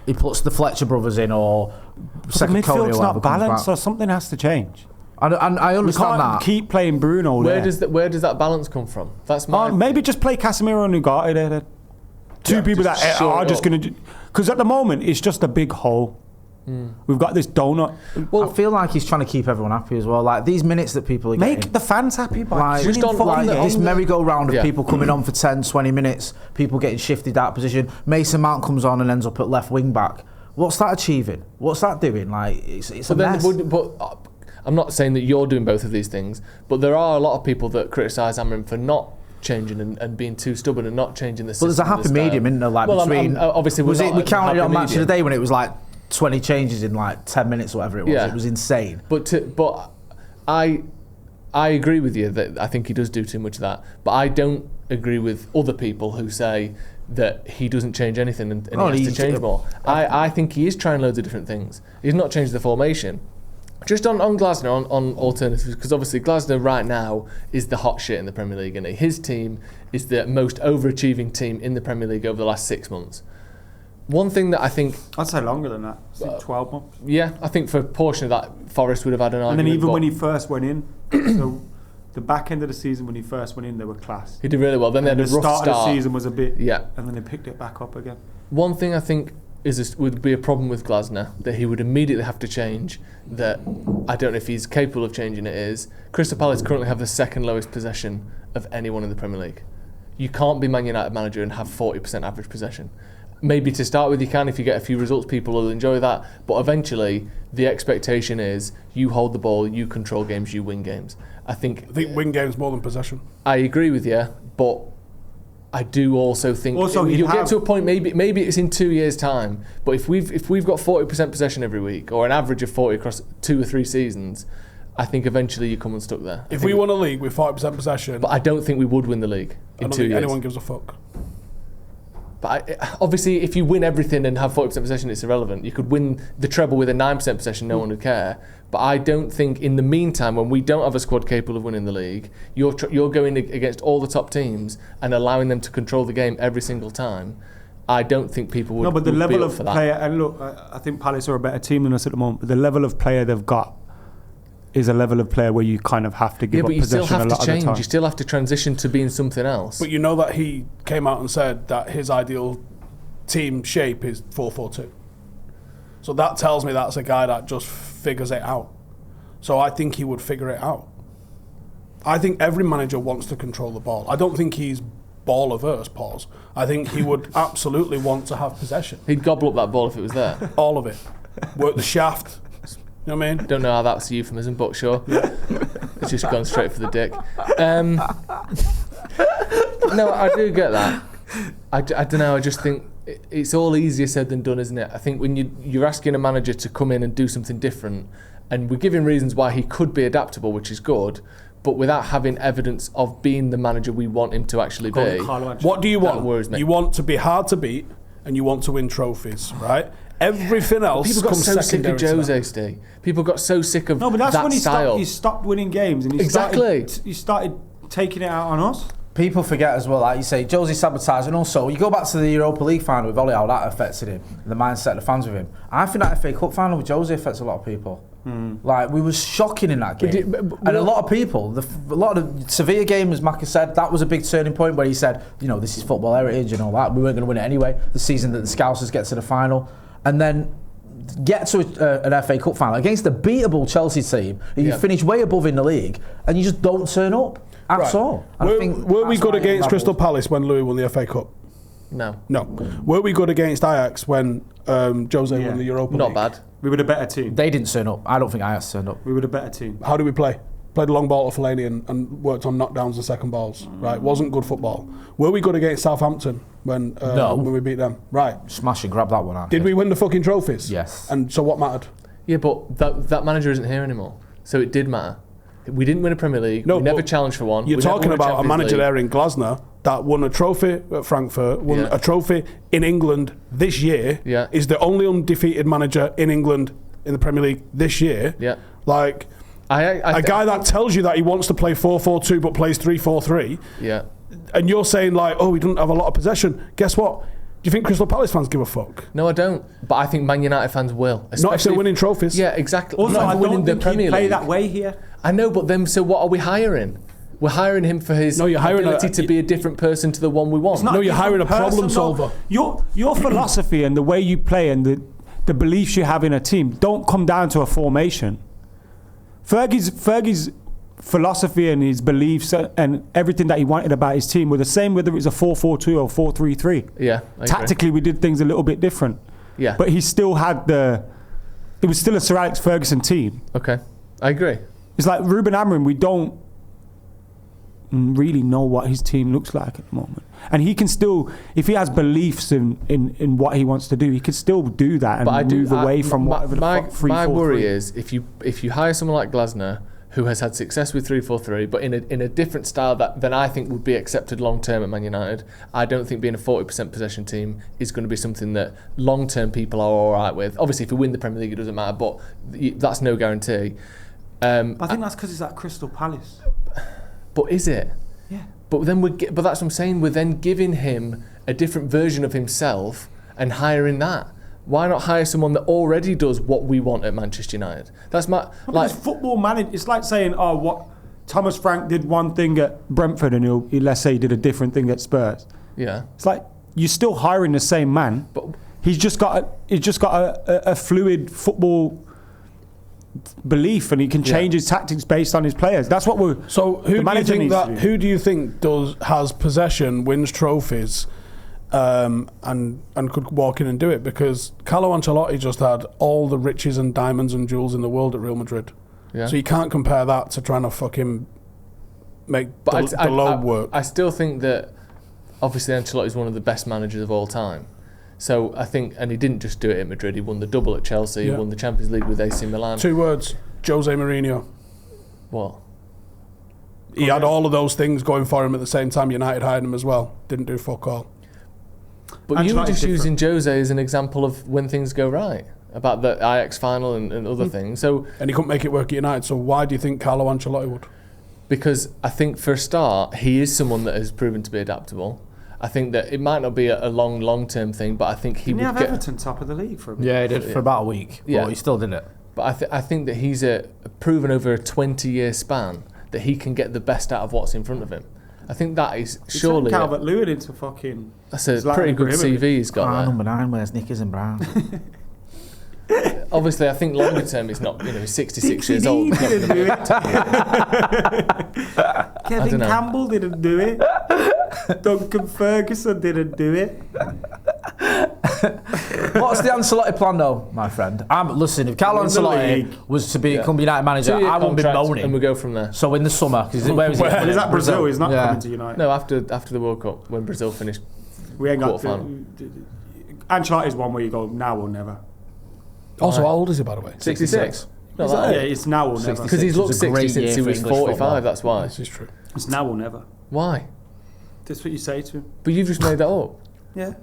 S4: he puts the Fletcher brothers in or
S2: Second midfield's not balanced, so something has to change.
S4: And I understand
S2: we can't
S4: that.
S2: keep playing Bruno.
S1: Where does that balance come from? That's my.
S2: Maybe just play Casemiro and Ugarte there. Two people that are just going to. Because at the moment it's just a big hole. We've got this donut.
S4: Well, I feel like he's trying to keep everyone happy as well. Like these minutes that people are
S2: Make
S4: getting,
S2: the fans happy by
S4: like,
S2: just
S4: this merry-go-round of people coming on for 10, 20 minutes, people getting shifted out of position. Mason Mount comes on and ends up at left wing back. What's that achieving? What's that doing? Like it's a mess.
S1: But I'm not saying that you're doing both of these things, but there are a lot of people that criticise Amorim for not changing and being too stubborn and not changing the system.
S4: But there's a happy medium, isn't there? Like between
S1: obviously
S4: we counted on Match of the Day when it was like 20 changes in like 10 minutes or whatever it was. It was insane.
S1: But I agree with you that I think he does do too much of that. But I don't agree with other people who say that he doesn't change anything and he has to change more. I think he is trying loads of different things. He's not changed the formation. Just on Glasner, on alternatives, because obviously Glasner right now is the hot shit in the Premier League, and his team is the most overachieving team in the Premier League over the last 6 months. One thing that I think...
S2: I'd say longer than that. I think 12 months.
S1: Yeah, I think for a portion of that, Forest would have had an argument.
S2: And then even when he first went in, so the back end of the season when he first went in, they were class.
S1: He did really well. Then they had a rough start.
S2: The start of the season was a bit...
S1: Yeah.
S2: And then they picked it back up again.
S1: One thing I think would be a problem with Glasner that he would immediately have to change, that I don't know if he's capable of changing it, is Crystal Palace currently have the second lowest possession of anyone in the Premier League. You can't be Man United manager and have 40% average possession. Maybe to start with you can, if you get a few results, people will enjoy that, but eventually the expectation is you hold the ball, you control games, you win games. I think
S3: win games more than possession.
S1: I agree with you, but I do also think you'll get to a point, maybe it's in 2 years' time, but if we've got 40% possession every week, or an average of 40 across 2 or 3 seasons, I think eventually you come unstuck there.
S3: If we won a league with 40% possession...
S1: But I don't think we would win the league in 2 years.
S3: Anyone gives a fuck.
S1: But obviously, if you win everything and have 40% possession, it's irrelevant. You could win the treble with a 9% possession, no one would care. But I don't think, in the meantime, when we don't have a squad capable of winning the league, you're going against all the top teams and allowing them to control the game every single time. I don't think people would.
S2: No, but the level of player,
S1: that.
S2: and look, I think Palace are a better team than us at the moment. But the level of player they've got is a level of player where you kind of have to give up possession a lot of the time.
S1: Yeah, but you still have to change. You still have to transition to being something else.
S3: But you know that he came out and said that his ideal team shape is 4-4-2. So that tells me that's a guy that just figures it out. So I think he would figure it out. I think every manager wants to control the ball. I don't think he's ball averse, pause. I think he would absolutely want to have possession.
S1: He'd gobble up that ball if it was there.
S3: All of it. Work the shaft. You know what I mean?
S1: Don't know how that's a euphemism, but sure. Yeah. It's just gone straight for the dick. No, I do get that. I don't know, I just think it's all easier said than done, isn't it? I think when you're asking a manager to come in and do something different, and we're giving reasons why he could be adaptable, which is good, but without having evidence of being the manager we want him to actually be.
S3: What do you want?
S1: That worries me.
S3: You want to be hard to beat, and you want to win trophies, right? Everything else
S1: people got
S3: comes
S1: so sick of
S3: secondary.
S1: Jose, Steve. People got so sick of
S2: No, but that's
S1: that
S2: when
S1: style.
S2: he stopped winning games, and he started taking it out on us.
S4: People forget as well, like you say, Jose sabotaged, and also you go back to the Europa League final with Oli, how that affected him, the mindset of the fans with him. I think that FA Cup final with Jose affects a lot of people. Like, we were shocking in that game. And a lot of people, a lot of the Sevilla game, as Maka said, that was a big turning point where he said, you know, this is football heritage and all that. We weren't going to win it anyway. The season that the Scousers get to the final. And then get to an FA Cup final against the beatable Chelsea team, who you finish way above in the league, and you just don't turn up at all.
S3: Were we good against Crystal Palace when Louis won the FA Cup?
S1: No.
S3: Were we good against Ajax when Jose won the Europa League?
S1: Not bad.
S2: We were the better team.
S4: They didn't turn up. I don't think Ajax turned up.
S2: We were the better team.
S3: How did we play? Played a long ball to Fellaini and worked on knockdowns and second balls. Right, wasn't good football. Were we good against Southampton when we beat them? Right.
S4: Smash and grab that one out.
S3: Did we win the fucking trophies?
S4: Yes.
S3: And so what mattered?
S1: Yeah, but that manager isn't here anymore. So it did matter. We didn't win a Premier League. We never challenged for one.
S3: You're talking about a manager there in Glasner that won a trophy at Frankfurt, won a trophy in England this year, is the only undefeated manager in England in the Premier League this year.
S1: Yeah.
S3: Like, a guy that tells you that he wants to play 4-4-2 but plays 3-4-3.
S1: Yeah.
S3: And you're saying, like, oh, we don't have a lot of possession. Guess what? Do you think Crystal Palace fans give a fuck?
S1: No, I don't. But I think Man United fans will.
S3: Not if they're winning trophies.
S1: Yeah, exactly.
S2: Also, I don't think he'd play that way here.
S1: I know, but then, so what are we hiring? We're hiring him for his ability to be a different person to the one we want.
S3: No, you're hiring a problem solver.
S2: Your philosophy and the way you play and the beliefs you have in a team don't come down to a formation. Fergie's philosophy and his beliefs and everything that he wanted about his team were the same whether it was a 4-4-2 or 4-3-3.
S1: Yeah,
S2: tactically we did things a little bit different.
S1: Yeah,
S2: but he still had it was still a Sir Alex Ferguson team.
S1: Okay, I agree.
S2: It's like Ruben Amorim, we don't really know what his team looks like at the moment, and he can still, if he has beliefs in what he wants to do, he can still do that and move away from whatever the fuck 3-4-3.
S1: My worry is if you hire someone like Glasner, who has had success with 3-4-3, but in a different style than I think would be accepted long term at Man United. I don't think being a 40% possession team is going to be something that long term people are all right with. Obviously, if we win the Premier League, it doesn't matter, but that's no guarantee.
S2: I think that's because it's at Crystal Palace.
S1: But is it?
S2: Yeah.
S1: But that's what I'm saying. We're then giving him a different version of himself and hiring that. Why not hire someone that already does what we want at Manchester United? That's
S2: because football management. It's like saying, what Thomas Frank did one thing at Brentford and he let's say he did a different thing at Spurs.
S1: Yeah.
S2: It's like you're still hiring the same man, but he's just got a fluid football belief, and he can change his tactics based on his players. That's what we're.
S3: So who do you think has possession, wins trophies, and could walk in and do it? Because Carlo Ancelotti just had all the riches and diamonds and jewels in the world at Real Madrid. Yeah. So you can't compare that to trying to fucking make the load work.
S1: I still think that obviously Ancelotti is one of the best managers of all time. So I think, and he didn't just do it at Madrid, he won the double at Chelsea, he won the Champions League with AC Milan.
S3: 2 words, Jose Mourinho.
S1: What?
S3: He had all of those things going for him at the same time. United hired him as well. Didn't do fuck all.
S1: But you were just using Jose as an example of when things go right, about the Ajax final and other things. So,
S3: and he couldn't make it work at United, so why do you think Carlo Ancelotti would?
S1: Because I think for a start, he is someone that has proven to be adaptable. I think that it might not be a long-term thing, but I think he would
S2: have
S1: get
S2: Everton top of the league for a bit.
S4: Yeah, he did for about a week. Yeah, but he still did it.
S1: But I think that he's proven over a 20-year span that he can get the best out of what's in front of him. I think that is surely
S2: Calvert-Lewin into fucking.
S1: That's a pretty good CV he's got there.
S4: Number 9 wears knickers and brown.
S1: Obviously, I think longer term he's not. He's 66 years old.
S2: Kevin Campbell didn't do it. Duncan Ferguson didn't do it.
S4: What's the Ancelotti plan, though, my friend? Listen, if Carlo Ancelotti was to become United manager, I wouldn't be moaning.
S1: And we go from there.
S4: So in the summer, where is he?
S2: Is that Brazil? He's not coming to United.
S1: No, after the World Cup, when Brazil finished.
S2: We ain't got. Ancelotti's one where you go now or never.
S3: Also, how old is he, by the way?
S1: 66.
S2: It's now or never.
S1: Because he's looked 60 since he was 45, that's why.
S3: This is true.
S2: It's now or never.
S1: Why?
S2: That's what you say to him.
S1: But you've just made that up.
S2: Yeah.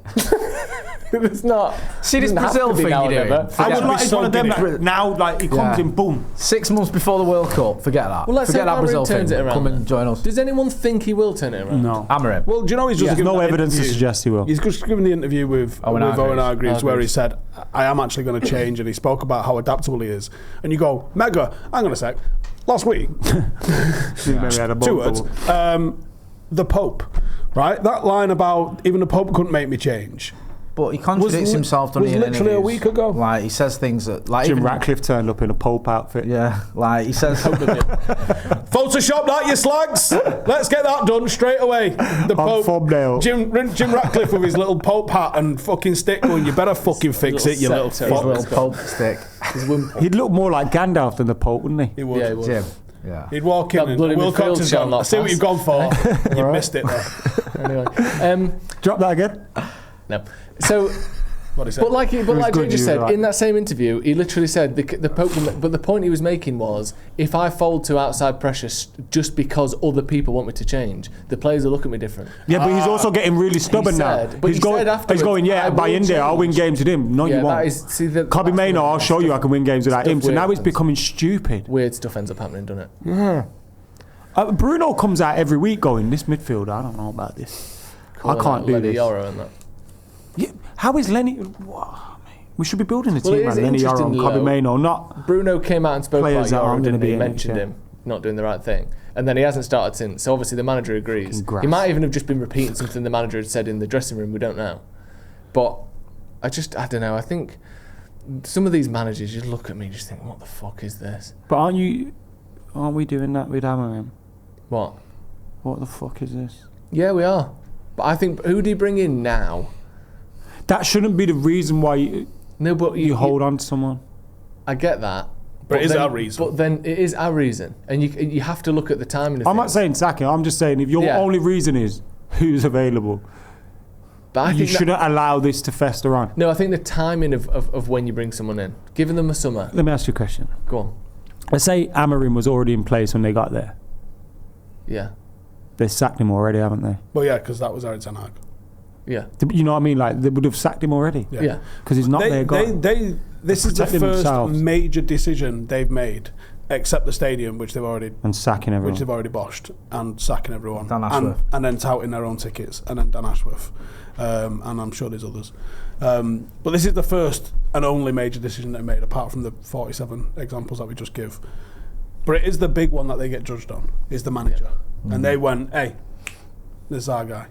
S1: It's not.
S4: See this Brazil thing you do?
S2: I would like one of them that now, like, he comes in, boom.
S4: 6 months before the World Cup, forget that.
S1: Well, let's
S4: forget that Brazil
S1: turns
S4: thing.
S1: It around.
S4: Come and join us.
S1: Does anyone think he will turn it around?
S2: No.
S4: Amorim.
S3: Well, do you know he's just
S2: there's no evidence to suggest he will.
S3: He's just given the interview with Owen Hargreaves where he said, I am actually going to change, and he spoke about how adaptable he is. And you go, Mega, hang on a sec. Last week, 2 words, the Pope, right? That line about even the Pope couldn't make me change.
S4: But he contradicts himself, doesn't he?
S3: Was literally a week ago.
S4: Like, he says things that... Like,
S2: Jim Ratcliffe turned up in a Pope outfit.
S4: Yeah, like, he says...
S3: Photoshop that, you slags! Let's get that done straight away. The Pope...
S2: thumbnail.
S3: Jim Ratcliffe with his little Pope hat and fucking stick going, you better fucking fix it, you little fuck.
S4: His little Pope stick.
S2: He'd look more like Gandalf than the Pope, wouldn't he?
S3: He would.
S1: Yeah, he would.
S4: Jim. Yeah.
S3: He'd walk in and Wilcox has gone, I see what you've gone for. You missed it there.
S1: Anyway.
S2: Drop that again.
S1: No. So... But like Jay just said, in that same interview, he literally said the Pope. But the point he was making was, if I fold to outside pressure just because other people want me to change, the players will look at me different.
S2: Yeah, but he's also getting really stubborn now. He's going, by India, I'll win games with him. No, you won't. Kobe Mainoo, I'll show you I can win games without him. So now he's becoming stupid.
S1: Weird stuff ends up happening, doesn't it?
S2: Yeah. Bruno comes out every week going, this midfield, I don't know about this. I can't do this.
S1: And that.
S2: Yeah, how is Lenny? We should be building a team around Lenny Yoro and Kobe Mainoo, not
S1: Bruno came out and spoke about Yoro, didn't he? Mentioned him
S2: not
S1: doing the right thing, and then he hasn't started since. So obviously the manager agrees. He might even have just been repeating something the manager had said in the dressing room. We don't know, but I don't know. I think some of these managers, you look at me and just think, what the fuck is this?
S2: But aren't we doing that with Amorim?
S1: What?
S2: What the fuck is this?
S1: Yeah, we are. But I think, who do you bring in now?
S2: That shouldn't be the reason why you hold on to someone.
S1: I get that.
S3: But it is our reason.
S1: But then it is our reason. And you have to look at the timing of
S2: I'm not
S1: things.
S2: saying sacking. I'm just saying if your only reason is who's available,
S1: But
S2: you shouldn't allow this to fester on.
S1: No, I think the timing of when you bring someone in, giving them a summer.
S2: Let me ask you a question.
S1: Go on.
S2: Let's say Amorim was already in place when they got there.
S1: Yeah.
S2: They sacked him already, haven't they?
S3: Well, yeah, because that was Erik ten Hag.
S1: Yeah.
S2: You know what I mean? Like, they would have sacked him already.
S1: Yeah.
S2: Because he's not their guy.
S3: This is the
S2: protecting
S3: first
S2: themselves.
S3: major decision they've made, except the stadium, which they've already
S2: Sacking everyone.
S3: boshed, and sacking everyone.
S4: Dan Ashworth.
S3: And then touting their own tickets, and then Dan Ashworth. And I'm sure there's others. But this is the first and only major decision they made, apart from the 47 examples that we just give. But it is the big one that they get judged on, is the manager. Yeah. Mm-hmm. And they went, hey, this is our guy,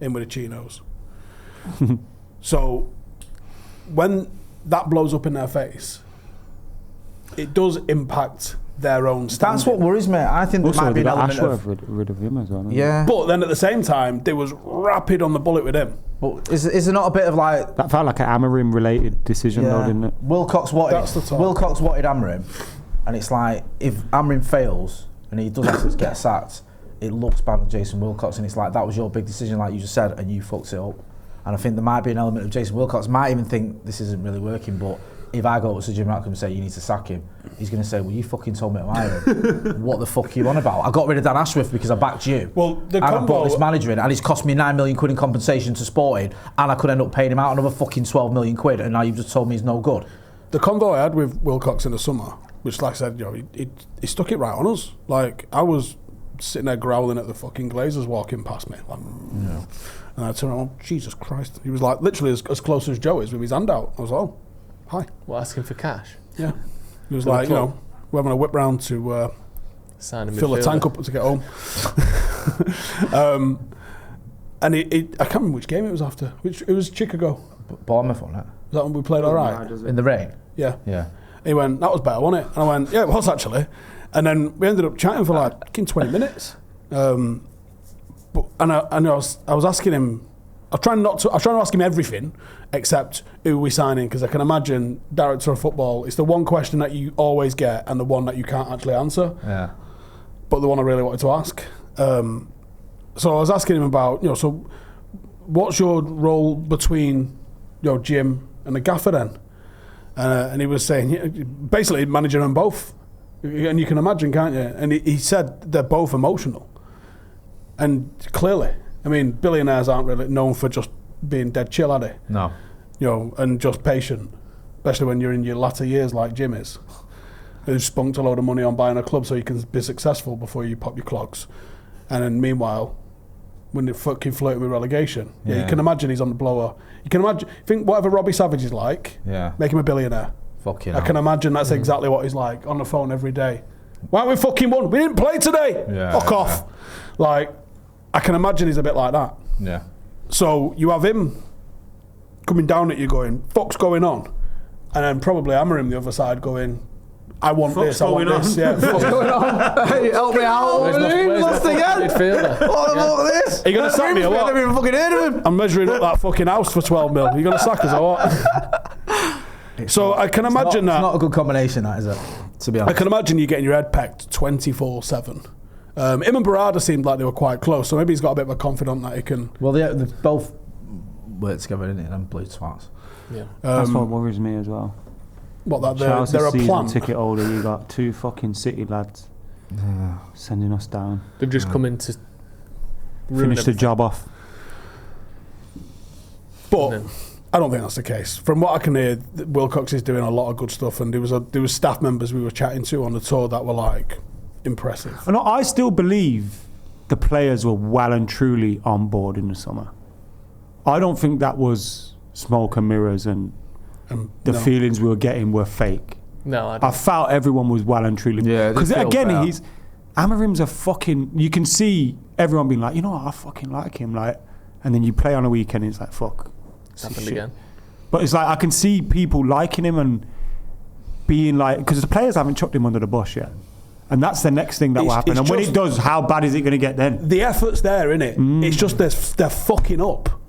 S3: in with the chinos. So when that blows up in their face, it does impact their own standing.
S4: That's what worries me. I think there might be an element
S2: Ashworth rid of him as well.
S4: Yeah.
S3: But then at the same time, they was rapid on the bullet with him.
S4: But is there not a bit of like...
S2: That felt like an Amorim-related decision, though, didn't it?
S4: Wilcox wanted Amorim, and it's like, if Amorim fails and he does have to get sacked, it looks bad on Jason Wilcox, and it's like, that was your big decision, like you just said, and you fucked it up. And I think there might be an element of Jason Wilcox might even think this isn't really working, but if I go to Sir Jim Ratcliffe and say you need to sack him, he's going to say, well, you fucking told me to hire him. What the fuck are you on about? I got rid of Dan Ashworth because I backed you.
S3: Well,
S4: and I brought this manager in, and it's cost me £9 million in compensation to Sporting, and I could end up paying him out another fucking £12 million, and now you've just told me he's no good.
S3: The convo I had with Wilcox in the summer, which, like I said, he stuck it right on us. Like, I was sitting there growling at the fucking Glazers walking past me. Like, and I turned around, Jesus Christ. He was like literally as close as Joe is with his hand out. I was like, oh, hi.
S1: What, asking for cash?
S3: Yeah. He was like, we're having a whip round to fill the tank up to get home. And I can't remember which game it was after. It was Chicago.
S4: Bournemouth, wasn't it?
S3: Was that when we played all right?
S4: In the rain?
S3: Yeah.
S4: Yeah.
S3: He went, that was better, wasn't it? And I went, yeah, it was actually. And then we ended up chatting for like 20 minutes. I was asking him, I was trying to ask him everything except who we signing, because I can imagine director of football, it's the one question that you always get and the one that you can't actually answer.
S4: Yeah.
S3: But the one I really wanted to ask. So I was asking him about, so what's your role between Jim and the gaffer then? And he was saying, basically managing them both. And you can imagine, can't you? And he said they're both emotional. And clearly, I mean, billionaires aren't really known for just being dead chill, are they?
S4: No.
S3: And just patient, especially when you're in your latter years like Jim is. Who's spunked a load of money on buying a club so you can be successful before you pop your clogs. And then meanwhile, when they're fucking flirting with relegation, you can imagine he's on the blower. You can imagine, think whatever Robbie Savage is like, make him a billionaire.
S4: Fucking
S3: I can imagine that's exactly what he's like, on the phone every day. Why aren't we fucking won? We didn't play today. Fuck off. Like, I can imagine he's a bit like that.
S4: Yeah.
S3: So you have him coming down at you going, fuck's going on? And then probably Amorim the other side going, I want this, I want this. Yeah, fuck's going on?
S4: Hey, help me out. Lost again. What the fuck is this?
S3: Are you going to sack me or what?
S4: I've never even fucking heard of him.
S3: I'm measuring up that fucking house for 12 mil. Are you going to sack us or what? So I can imagine that.
S4: It's not a good combination, that, is it? To be honest.
S3: I can imagine you getting your head pecked 24/7. Him and Barada seemed like they were quite close, so maybe he's got a bit of a confidence that he can.
S4: Well, they both work together, didn't they? Them blue twats.
S1: Yeah.
S2: That's what worries me as well.
S3: What, that
S2: Chelsea's
S3: they're a
S2: season
S3: plan?
S2: ticket holder, you got two fucking City lads sending us down.
S1: They've just come in to
S2: finish the job off.
S3: But I don't think that's the case. From what I can hear, Wilcox is doing a lot of good stuff, and there was staff members we were chatting to on the tour that were like impressive.
S2: And I still believe the players were well and truly on board in the summer. I don't think that was smoke and mirrors and the feelings we were getting were fake.
S1: No, I don't.
S2: I felt everyone was well and truly.
S4: Yeah,
S2: because again, Amorim's a fucking. You can see everyone being like, I fucking like him, like, and then you play on a weekend, and it's like, fuck.
S1: Happened again.
S2: But it's like I can see people liking him and being like, because the players haven't chucked him under the bus yet. And that's the next thing that will happen. And when it does, how bad is it going to get then?
S3: The effort's there, innit? It's just they're fucking up.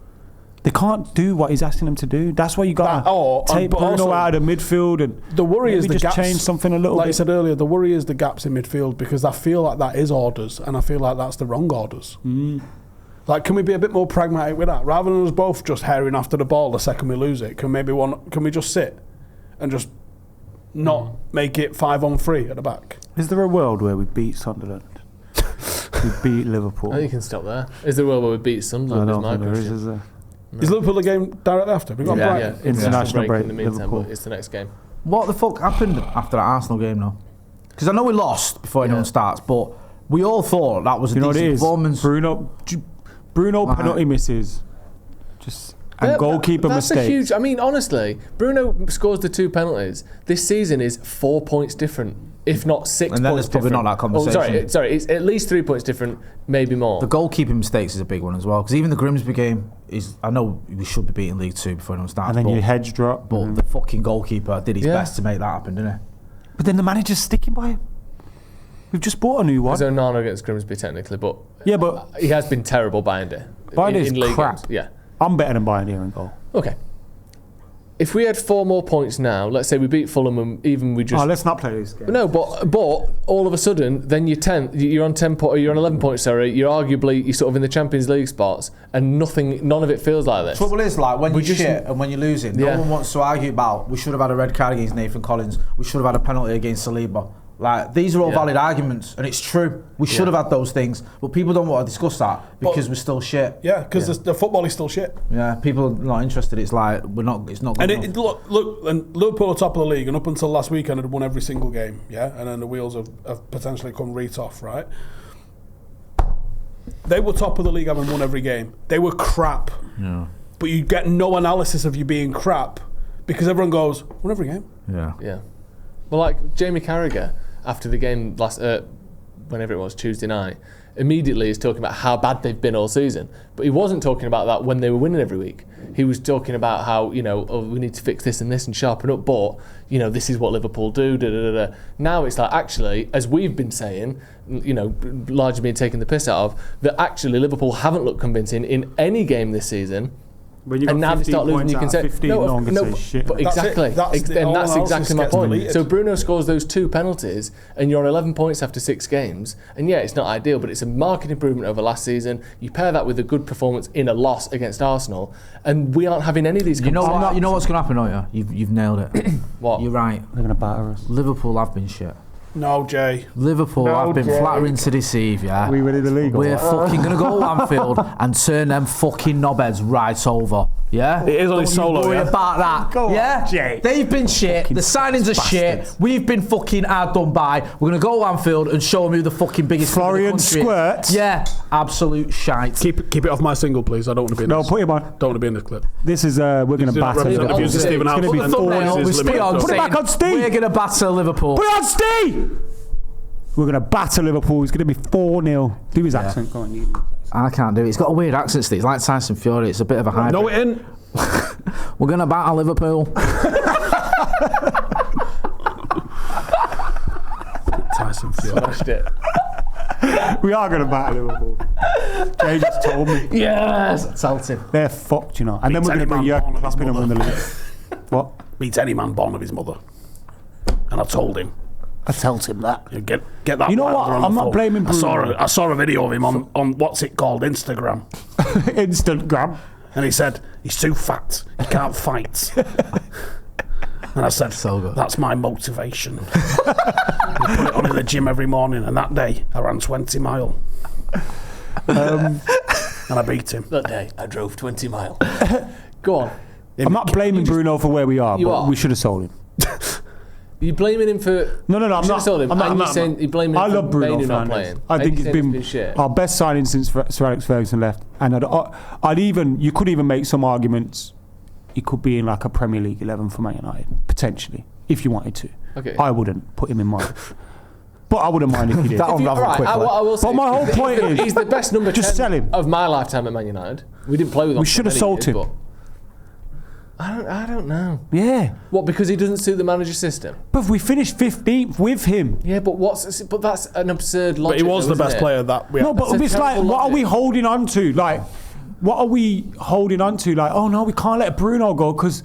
S2: They can't do what he's asking them to do. That's why you got to take Bruno out of the midfield and
S3: the worry is the
S2: just
S3: gaps.
S2: Change something a little bit.
S3: Like I said earlier, the worry is the gaps in midfield because I feel like that is orders and I feel like that's the wrong orders. Like, can we be a bit more pragmatic with that? Rather than us both just herring after the ball the second we lose it, can we just sit and just not make it 5-on-3 at the back?
S2: Is there a world where we beat Sunderland? We beat Liverpool?
S1: I think you can stop there. Is there a world where we beat Sunderland?
S2: I don't think there is there?
S3: Is Liverpool the game directly after? We got
S1: Yeah,
S2: international break,
S1: in the meantime,
S2: Liverpool.
S1: but it's the next game.
S4: What the fuck happened after that Arsenal game, though? Because I know we lost before anyone starts, but we all thought that was a decent performance.
S2: Bruno penalty misses. And goalkeeper mistakes.
S1: That's a huge... I mean, honestly, Bruno scores the 2 penalties. This season is 4 points different, if not 6 points different.
S4: And then there's probably not that conversation.
S1: Sorry, it's at least 3 points different, maybe more.
S4: The goalkeeping mistakes is a big one as well, because even the Grimsby game is... I know we should be beating League 2 before anyone starts,
S2: and then your hedge drop.
S4: But the fucking goalkeeper did his best to make that happen, didn't he?
S2: But then the manager's sticking by him. We've just bought a new one.
S1: There's Onana against Grimsby, technically, but...
S2: Yeah, but...
S1: He has been terrible behind it.
S2: Behind it is crap.
S1: Games. Yeah.
S2: I'm better than buying here in goal.
S1: Okay. If we had 4 more points now, let's say we beat Fulham and even we just...
S2: Oh, let's not play this game.
S1: No, but all of a sudden, then you're on 10 points, you're on 11 points, sorry, you're sort of in the Champions League spots and none of it feels like this.
S4: Trouble is, like, when you're shit and when you're losing, no one wants to argue about, we should have had a red card against Nathan Collins, we should have had a penalty against Saliba. Like, these are all valid arguments, and it's true. We should have had those things, but people don't want to discuss that because we're still shit.
S3: Yeah, because the football is still shit.
S4: Yeah, people are not interested. It's like it's not good enough.
S3: Look, and Liverpool are top of the league, and up until last weekend had won every single game. Yeah, and then the wheels have potentially come right off. Right? They were top of the league, having won every game. They were crap.
S4: Yeah.
S3: But you get no analysis of you being crap because everyone goes, won every game.
S4: Yeah.
S1: Yeah. Well, like Jamie Carragher, after the game whenever it was, Tuesday night, immediately is talking about how bad they've been all season. But he wasn't talking about that when they were winning every week. He was talking about how, we need to fix this and this and sharpen up, but, this is what Liverpool do, da-da-da-da. Now it's like, actually, as we've been saying, largely being taken the piss out of, that actually Liverpool haven't looked convincing in any game this season.
S2: When you got
S1: and now they start losing, you can say,
S2: shit.
S1: Exactly. That's exactly my point.
S3: Deleted.
S1: So Bruno scores those 2 penalties, and you're on 11 points after 6 games. And yeah, it's not ideal, but it's a marked improvement over last season. You pair that with a good performance in a loss against Arsenal, and we aren't having any of these.
S4: You know what's going to happen, don't you? You've nailed it.
S1: What?
S4: You're right.
S2: They're going to batter us.
S4: Liverpool have been shit.
S3: No, Jay.
S4: Liverpool have been flattering to deceive, yeah.
S2: We win in the league.
S4: We're fucking going to go to Anfield and turn them fucking knobheads right over. Yeah?
S3: It is only solo,
S4: worry about that.
S2: Go on,
S4: yeah?
S2: Jay.
S4: They've been shit. The signings are shit. We've been fucking hard done by. We're going to go to Anfield and show them who the fucking biggest
S2: Florian
S4: in the country
S2: Squirt.
S4: is. Yeah. Absolute shite.
S3: Keep it off my single, please. I don't want to be in this.
S2: No, put him on.
S3: Don't want to be in this clip.
S2: This is, we're going to batter Liverpool.
S3: It's going to be
S2: Put it back on Steve.
S4: We're going to batter Liverpool.
S2: Put it on Steve! We're going to batter Liverpool. It's going to be 4-0. Do his accent. Go on,
S4: I can't do it. It's got a weird accent, Steve. It's like Tyson Fury. It's a bit of a hybrid.
S3: No, it ain't.
S4: We're going to batter Liverpool.
S3: Tyson Fury.
S1: Smashed it.
S2: We are going to batter Liverpool. Jay just told me.
S4: Yes! Salted.
S2: They're fucked, And then we're going to bring Jurgen Klopp in and win the league. What?
S3: Beats any man born of his mother. And I told him.
S2: I told him that.
S3: Get that.
S2: You know what? I'm not blaming Bruno.
S3: I saw a video of him on what's it called, Instagram.
S2: Instagram.
S3: And he said he's too fat. He can't fight. And I said,
S4: so good.
S3: That's my motivation. I put it on in the gym every morning, and that day I ran 20 mile. And I beat him.
S1: That day I drove 20 mile. Go on.
S2: I'm not blaming Bruno for where we are, but we should have sold him.
S1: You're blaming him for...
S2: No, I'm not.
S1: Him,
S2: I'm not.
S1: Saying you're blaming him
S2: I love
S1: for
S2: Bruno
S1: Mainu not
S2: Fernandes.
S1: playing.
S2: I think he's been our best signing since Sir Alex Ferguson left. And you could even make some arguments. He could be in like a Premier League 11 for Man United, potentially, if you wanted to.
S1: Okay.
S2: I wouldn't put him in mine. But I wouldn't mind if he did.
S4: That unraveled quickly.
S1: I will say,
S2: but my whole point is...
S1: He's the best number 10
S2: just sell him.
S1: of my lifetime at Man United. We didn't play with him.
S2: We should have sold him.
S1: I don't know.
S2: Yeah.
S1: What, because he doesn't suit the manager system?
S2: But we finished 15th with him.
S1: Yeah, but that's an absurd logic.
S3: But he was
S1: though,
S3: the best
S1: isn't it?
S3: player that we had.
S2: No, but
S1: That's a
S2: it's like,
S1: terrible
S2: what are
S1: logic.
S2: we holding on to? Like, what are we holding on to? Like, oh no, we can't let Bruno go because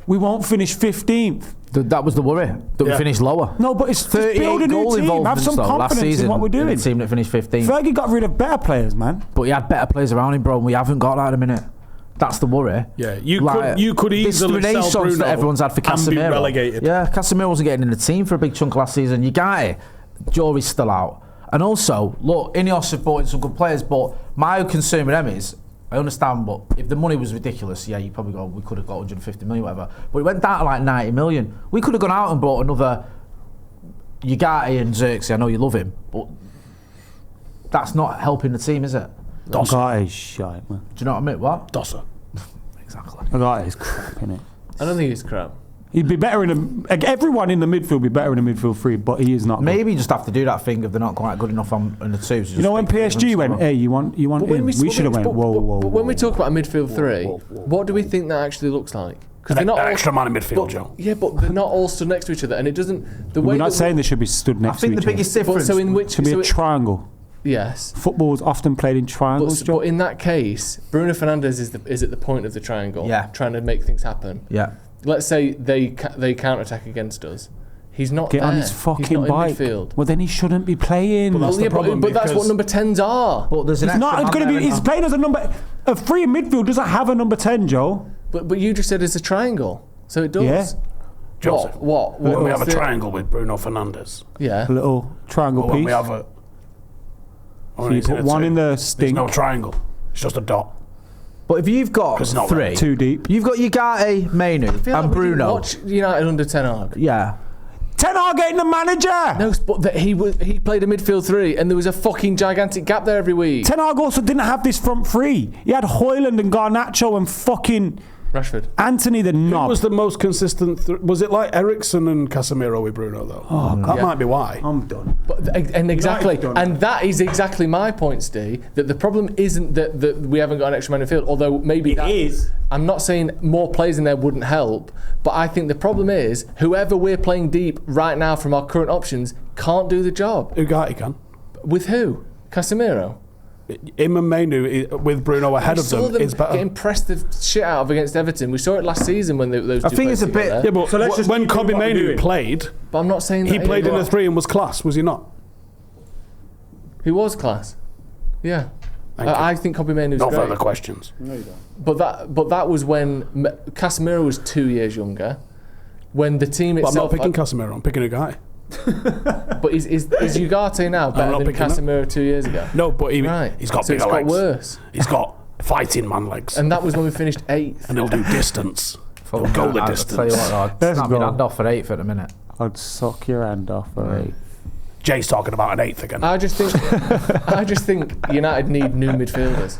S2: we won't finish 15th.
S4: That was the worry, that we finished lower.
S2: No, but it's
S4: 38
S2: build a new
S4: goal
S2: team. Have
S4: involvements
S2: some
S4: though, last
S2: confidence
S4: season
S2: in what we're
S4: in
S2: doing.
S4: the team that finished 15th.
S2: Fergie got rid of better players, man.
S4: But he had better players around him, bro, and we haven't got that at the minute. That's the worry.
S3: Yeah, you could
S4: this
S3: easily sell
S4: renaissance
S3: Bruno
S4: that everyone's had for
S3: and be
S4: Casemiro.
S3: relegated.
S4: Yeah, Casemiro wasn't getting in the team for a big chunk of last season. You got it. Jory's still out. And also, look, INEOS have bought in some good players, but my concern with them is, I understand, but if the money was ridiculous, yeah, you probably go, we could have got 150 million, whatever. But it went down to like 90 million. We could have gone out and bought another Ugarte and Xerxes. I know you love him, but that's not helping the team, is it?
S2: Ugarte is shite, man.
S4: Do you know what I mean? What?
S3: Dosser.
S4: Exactly.
S2: Ugarte is crap, innit?
S1: I don't think he's crap.
S2: He'd be better in everyone in the midfield would be better in the midfield three, but he is not. Good.
S4: Maybe you just have to do that thing if they're not quite good enough on the twos.
S2: You know when PSG went, hey, you want him? We should have went. Whoa.
S1: But when we talk about a midfield three, what do we think that actually looks like? Because
S3: An extra man in midfield, Joe.
S1: Yeah, but they're not all stood next to each other, and it doesn't. The way
S2: We're not
S1: that
S2: saying they should be stood next to each other.
S4: I think the biggest difference
S1: so in which
S2: It should be a triangle.
S1: Yes.
S2: Football is often played in triangles,
S1: But in that case, Bruno Fernandes is at the point of the triangle, trying to make things happen.
S4: Yeah.
S1: Let's say they counter-attack against us. He's not
S2: Get
S1: there.
S2: on his fucking bike.
S1: Midfield.
S2: Well, then he shouldn't be playing.
S3: But that's the problem,
S1: but that's what number 10s are.
S4: But there's an
S2: He's not going to be. He's playing as a number. A free midfield doesn't have a number 10, Joe.
S1: But you just said it's a triangle, so it does.
S2: Yeah.
S3: Joseph,
S1: What
S3: when we have a
S1: the-
S3: triangle with Bruno Fernandes,
S1: Yeah.
S2: A little triangle
S3: but when
S2: piece.
S3: we have a...
S2: So you put one in the
S3: There's
S2: stink.
S3: no triangle. It's just a dot.
S4: But if you've got
S3: It's not
S4: three,
S2: Too deep.
S4: you've got Ugarte, Mainu,
S1: I feel like
S4: and
S1: we didn't
S4: Bruno.
S1: watch United under Ten Hag.
S4: Yeah.
S2: Ten Hag getting the manager.
S1: No, but he played a midfield three, and there was a fucking gigantic gap there every week.
S2: Ten Hag also didn't have this front three. He had Højlund and Garnacho and fucking
S1: Rashford.
S2: Anthony the
S3: Who
S2: knob.
S3: was the most consistent? Was it like Ericsson and Casemiro with Bruno, though? That
S1: Yeah.
S3: might be why.
S2: I'm done.
S1: And exactly,
S2: United's done
S1: and that is exactly my point, Steve. That the problem isn't that we haven't got an extra man in field, although maybe that
S2: is.
S1: I'm not saying more players in there wouldn't help, but I think the problem is whoever we're playing deep right now from our current options can't do the job.
S3: Ugarte can.
S1: With who? Casemiro.
S3: Him and Mainu with Bruno ahead
S1: We
S3: of
S1: saw
S3: them is better.
S1: getting pressed the shit out of against Everton. We saw it last season when those two
S4: I think
S1: played
S4: it's a bit-
S1: together.
S3: Yeah, but
S2: So let's just
S3: when
S2: keep doing
S3: Kobe
S2: what we're
S3: Mainu
S2: doing.
S3: played,
S1: But I'm not saying
S3: he
S1: that
S3: played in a three and was class, was he not?
S1: He was class. Yeah.
S3: Thank you.
S1: I think Kobe Mainoo was
S3: No
S1: great.
S3: further questions.
S1: But that was when Casemiro was 2 years younger. When the team
S3: But I'm
S1: itself.
S3: not picking Casemiro, I'm picking Ugarte.
S1: But is Ugarte now better
S3: not
S1: than
S3: picking that.
S1: Casemiro 2 years ago?
S3: No, but
S1: Right.
S3: he's got
S1: So
S3: bigger
S1: it's got
S3: legs.
S1: worse.
S3: He's got fighting man legs.
S1: And that was when we finished 8th.
S3: And he'll do distance. He'll go the
S4: I'll
S3: distance.
S4: tell you what, I'd
S2: Let's
S4: snap my
S2: go.
S4: hand off for 8th at the minute.
S2: I'd suck your hand off. Right.
S3: Jay's talking about an 8th again.
S1: I just think United need new midfielders.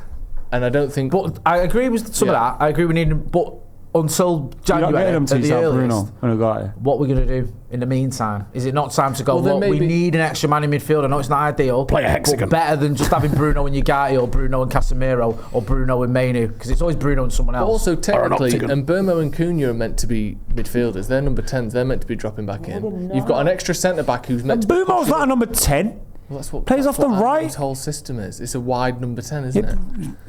S1: And I don't think.
S4: But I agree with some of that. I agree we need them, but until
S2: You're not
S4: January,
S2: getting them
S4: at
S2: to
S4: the
S2: yourself,
S4: earliest,
S2: Bruno and Ugarte.
S4: what we're going to do in the meantime? Is it not time to go,
S1: Well, then
S4: look, we
S1: maybe-
S4: need an extra man in midfield? I know it's not ideal.
S3: Play a hexagon.
S4: But better than just having Bruno and Ugarte or Bruno and Casemiro or Bruno and Mainu, because it's always Bruno and someone
S1: But
S4: else.
S1: also, technically,
S3: octagon.
S1: and Burmo and Cunha are meant to be midfielders. They're number 10s. They're meant to be dropping back in. You've got an extra centre back who's meant to be.
S2: Bumo's not a number 10.
S1: Well, that's what
S2: Plays
S1: that's
S2: off the
S1: what
S2: right.
S1: His whole system is. It's a wide number 10, isn't it?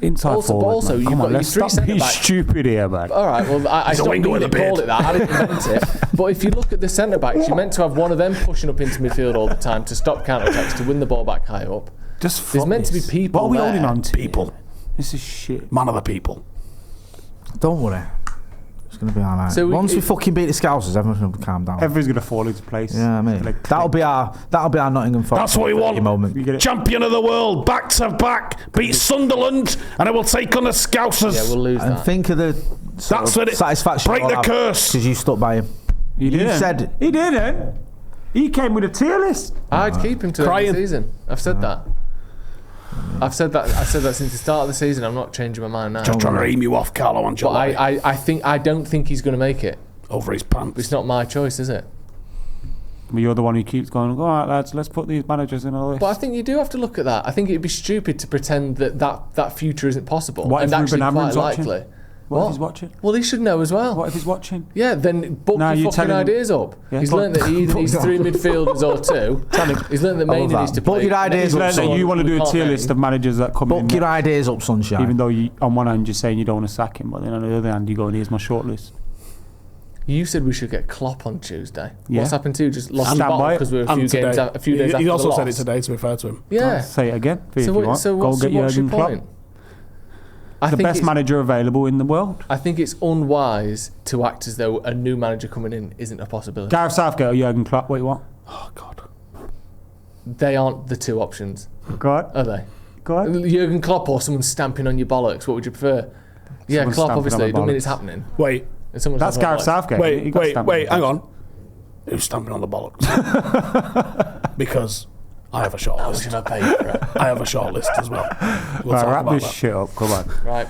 S2: Inside
S1: Also- but
S2: forward.
S1: also
S2: man.
S1: you've
S2: Come
S1: got
S2: on,
S1: your
S2: let's
S1: three
S2: stop being
S1: centre-backs.
S2: stupid here, man.
S1: All right, well, I
S3: He's a
S1: don't
S3: winger
S1: mean
S3: with
S1: to
S3: a
S1: call
S3: beard.
S1: it that. I didn't invent it. But if you look at the centre backs, you're meant to have one of them pushing up into midfield all the time to stop counter attacks, to win the ball back high up.
S2: Just
S1: There's
S2: fuck
S1: meant to be
S2: this.
S1: people
S2: What are we
S1: there.
S2: holding on to?
S3: People.
S2: This is shit.
S3: Man of the people.
S4: Don't worry. It's going to be all right.
S1: So
S4: Once we fucking beat the Scousers, everyone's going to calm down.
S2: Everything's gonna fall into place.
S4: Yeah, mate.
S2: Like,
S4: That'll be our Nottingham Forest.
S3: That's what we want.
S4: Moment.
S2: You get it.
S3: Champion of the world, back to back, beat Sunderland, and it will take on the Scousers.
S1: Yeah, we'll lose
S4: And
S1: that.
S4: think of the
S3: That's what it-
S4: satisfaction.
S3: break the curse.
S4: because you stuck by him.
S2: He didn't.
S4: said-
S2: he didn't. He came with a tier list.
S1: I'd keep him to the end of
S3: Crying.
S1: the season. I've said that. I've said that since the start of the season. I'm not changing my mind now.
S3: Just trying to aim you off, Carlo
S1: But
S3: Ancelotti,
S1: I don't think he's going to make it.
S3: over his pants.
S1: It's not my choice, is it?
S2: But you're the one who keeps going, all right, lads, let's put these managers in a list.
S1: But I think you do have to look at that. I think it'd be stupid to pretend that future isn't possible.
S2: What
S1: and
S2: if
S1: actually
S2: Ruben
S1: quite
S2: Amorim's option?
S1: likely.
S2: What if he's watching?
S1: Well, he should know as well.
S2: What if he's watching?
S1: Yeah, then book your fucking ideas up.
S2: Yeah.
S1: He's learned that he needs 3 midfielders or 2. He's learned that Maynard needs to play.
S4: Book your ideas
S2: He's
S4: up,
S2: learned that you want to do a tier list of managers that come in.
S4: Book your ideas up, Sunshine.
S2: Even though on one hand you're saying you don't want to sack him, but then on the other hand you go, and here's my shortlist.
S1: You said we should get Klopp on Tuesday.
S2: Yeah.
S1: What's happened to you? Just lost the
S2: Stand
S1: bottle
S2: by it.
S1: because we were a few days after
S3: He also
S1: the
S3: said it
S1: loss.
S3: today, to be fair to him.
S1: Yeah.
S2: Say it again if you want.
S1: So
S2: Go
S1: what's
S2: get
S1: your
S2: Jurgen Klopp.
S1: point?
S2: The best manager available in the world.
S1: I think it's unwise to act as though a new manager coming in isn't a possibility.
S2: Gareth Southgate or Jurgen Klopp, what do you want?
S3: Oh, God.
S1: They aren't the 2 options,
S2: Go on.
S1: are they?
S2: Go on.
S1: Jurgen Klopp or someone stamping on your bollocks, what would you prefer? Yeah,
S2: Someone
S1: Klopp,
S2: stamping
S1: obviously.
S2: on
S1: It
S2: my
S1: doesn't mean
S2: bollocks.
S1: it's happening.
S3: Wait,
S1: It's someone
S2: That's
S1: stamping on
S2: Gareth
S1: my bollocks.
S2: Southgate. He got stamped
S3: wait,
S2: on
S3: hang
S2: the
S3: on. Who's stamping on the bollocks? Because I have a short list.
S1: Should I pay for it?
S3: I have a short list as well. We'll
S2: Right,
S3: talk
S2: wrap
S3: about
S2: this
S3: that.
S2: shit up. Come on.
S1: Right.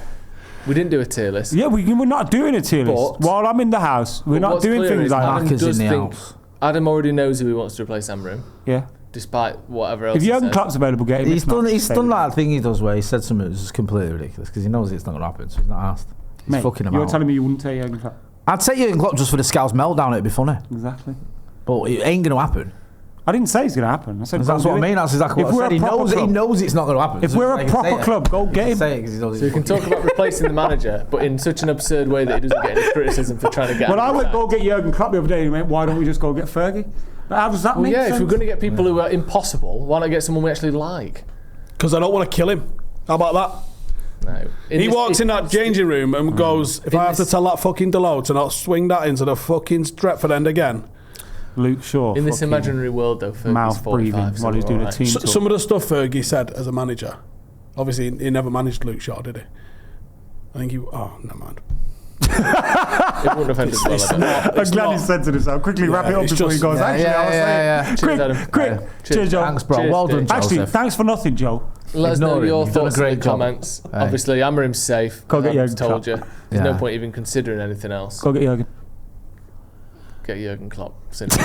S1: We didn't do a tier list.
S2: Yeah, we're not doing a tier list.
S1: But-
S2: While I'm in the house, we're
S1: But
S2: not
S1: what's
S2: doing
S1: clear
S2: things
S1: is
S2: like
S1: Adam
S2: that.
S4: Hackers in
S1: does
S4: the
S1: think
S4: house.
S1: Adam already knows who he wants to replace Amram,
S2: Yeah.
S1: despite whatever else
S2: If
S1: he
S2: Jurgen
S1: says.
S2: Klopp's available, get him.
S4: He's
S2: If not,
S4: done
S2: stay with him.
S4: that thing he does where he said something that was just completely ridiculous because he knows it's not going to happen, so he's not asked. He's
S2: Mate,
S4: fucking him
S2: you're
S4: out.
S2: telling me you wouldn't take Jurgen Klopp?
S4: I'd take Jurgen Klopp just for the Scouts meltdown, it'd be funny.
S2: Exactly.
S4: But it ain't going to happen.
S2: I didn't say it's going to happen. I said
S4: That's
S2: go
S4: what I
S2: do it.
S4: mean. That's exactly
S2: If
S4: what
S2: we're
S4: I said.
S2: a
S4: He
S2: proper
S4: knows,
S2: club-
S4: he knows it's not going to happen.
S2: If
S4: So
S2: we're
S4: he
S2: a
S4: can say
S2: proper
S4: it.
S2: club, go
S4: He
S2: get
S4: can
S2: him.
S4: say it 'cause he knows
S1: So you
S4: he's
S1: can
S4: fucking-
S1: talk about replacing the manager, but in such an absurd way that he doesn't get any criticism for trying to get
S2: Well,
S1: him
S2: I went
S1: sacked.
S2: go get Jurgen Klopp the other day and he went, why don't we just go get Fergie? How does that
S1: Well,
S2: make
S1: yeah,
S2: sense?
S1: if we're going to get people who are impossible, why not get someone we actually like?
S3: Because I don't want to kill him. How about that?
S1: No.
S3: He walks in that changing room and goes, if I have to tell that fucking Delow to not swing that into the fucking Stretford end again.
S2: Luke Shaw.
S1: In this
S2: fucking
S1: imaginary world, though, Fergie's
S2: mouth
S1: 45,
S2: breathing
S1: so
S2: while he's
S1: we're
S2: doing
S1: all
S2: a
S1: right.
S2: team talk.
S3: Some of the stuff Fergie said as a manager, obviously he never managed Luke Shaw, did he? I think he... Oh, never mind.
S1: It wouldn't have ended well, I don't think.
S2: I'm glad he said to himself. Quickly wrap it up
S3: it's
S2: before he
S3: just-
S2: goes.
S4: Yeah,
S2: Actually,
S4: yeah,
S2: I was
S4: yeah,
S2: saying.
S4: yeah.
S1: Cheers, Adam.
S2: Quick. Cheers, Joe.
S4: Thanks, bro.
S1: Cheers,
S4: Well done,
S1: Dave.
S2: Actually,
S4: Joseph.
S2: thanks for nothing, Joe.
S1: Let us know
S4: Ignore him.
S1: your
S4: You've done a
S1: thoughts in
S4: great
S1: the
S4: job.
S1: comments.
S4: Hey.
S1: Obviously, Amarim's safe.
S2: Go get
S1: I've
S2: Jurgen
S1: told you.
S2: Klopp.
S1: There's no
S4: Yeah.
S1: point even considering anything else.
S2: Go get Jurgen.
S1: Get Jurgen Klopp. Simple.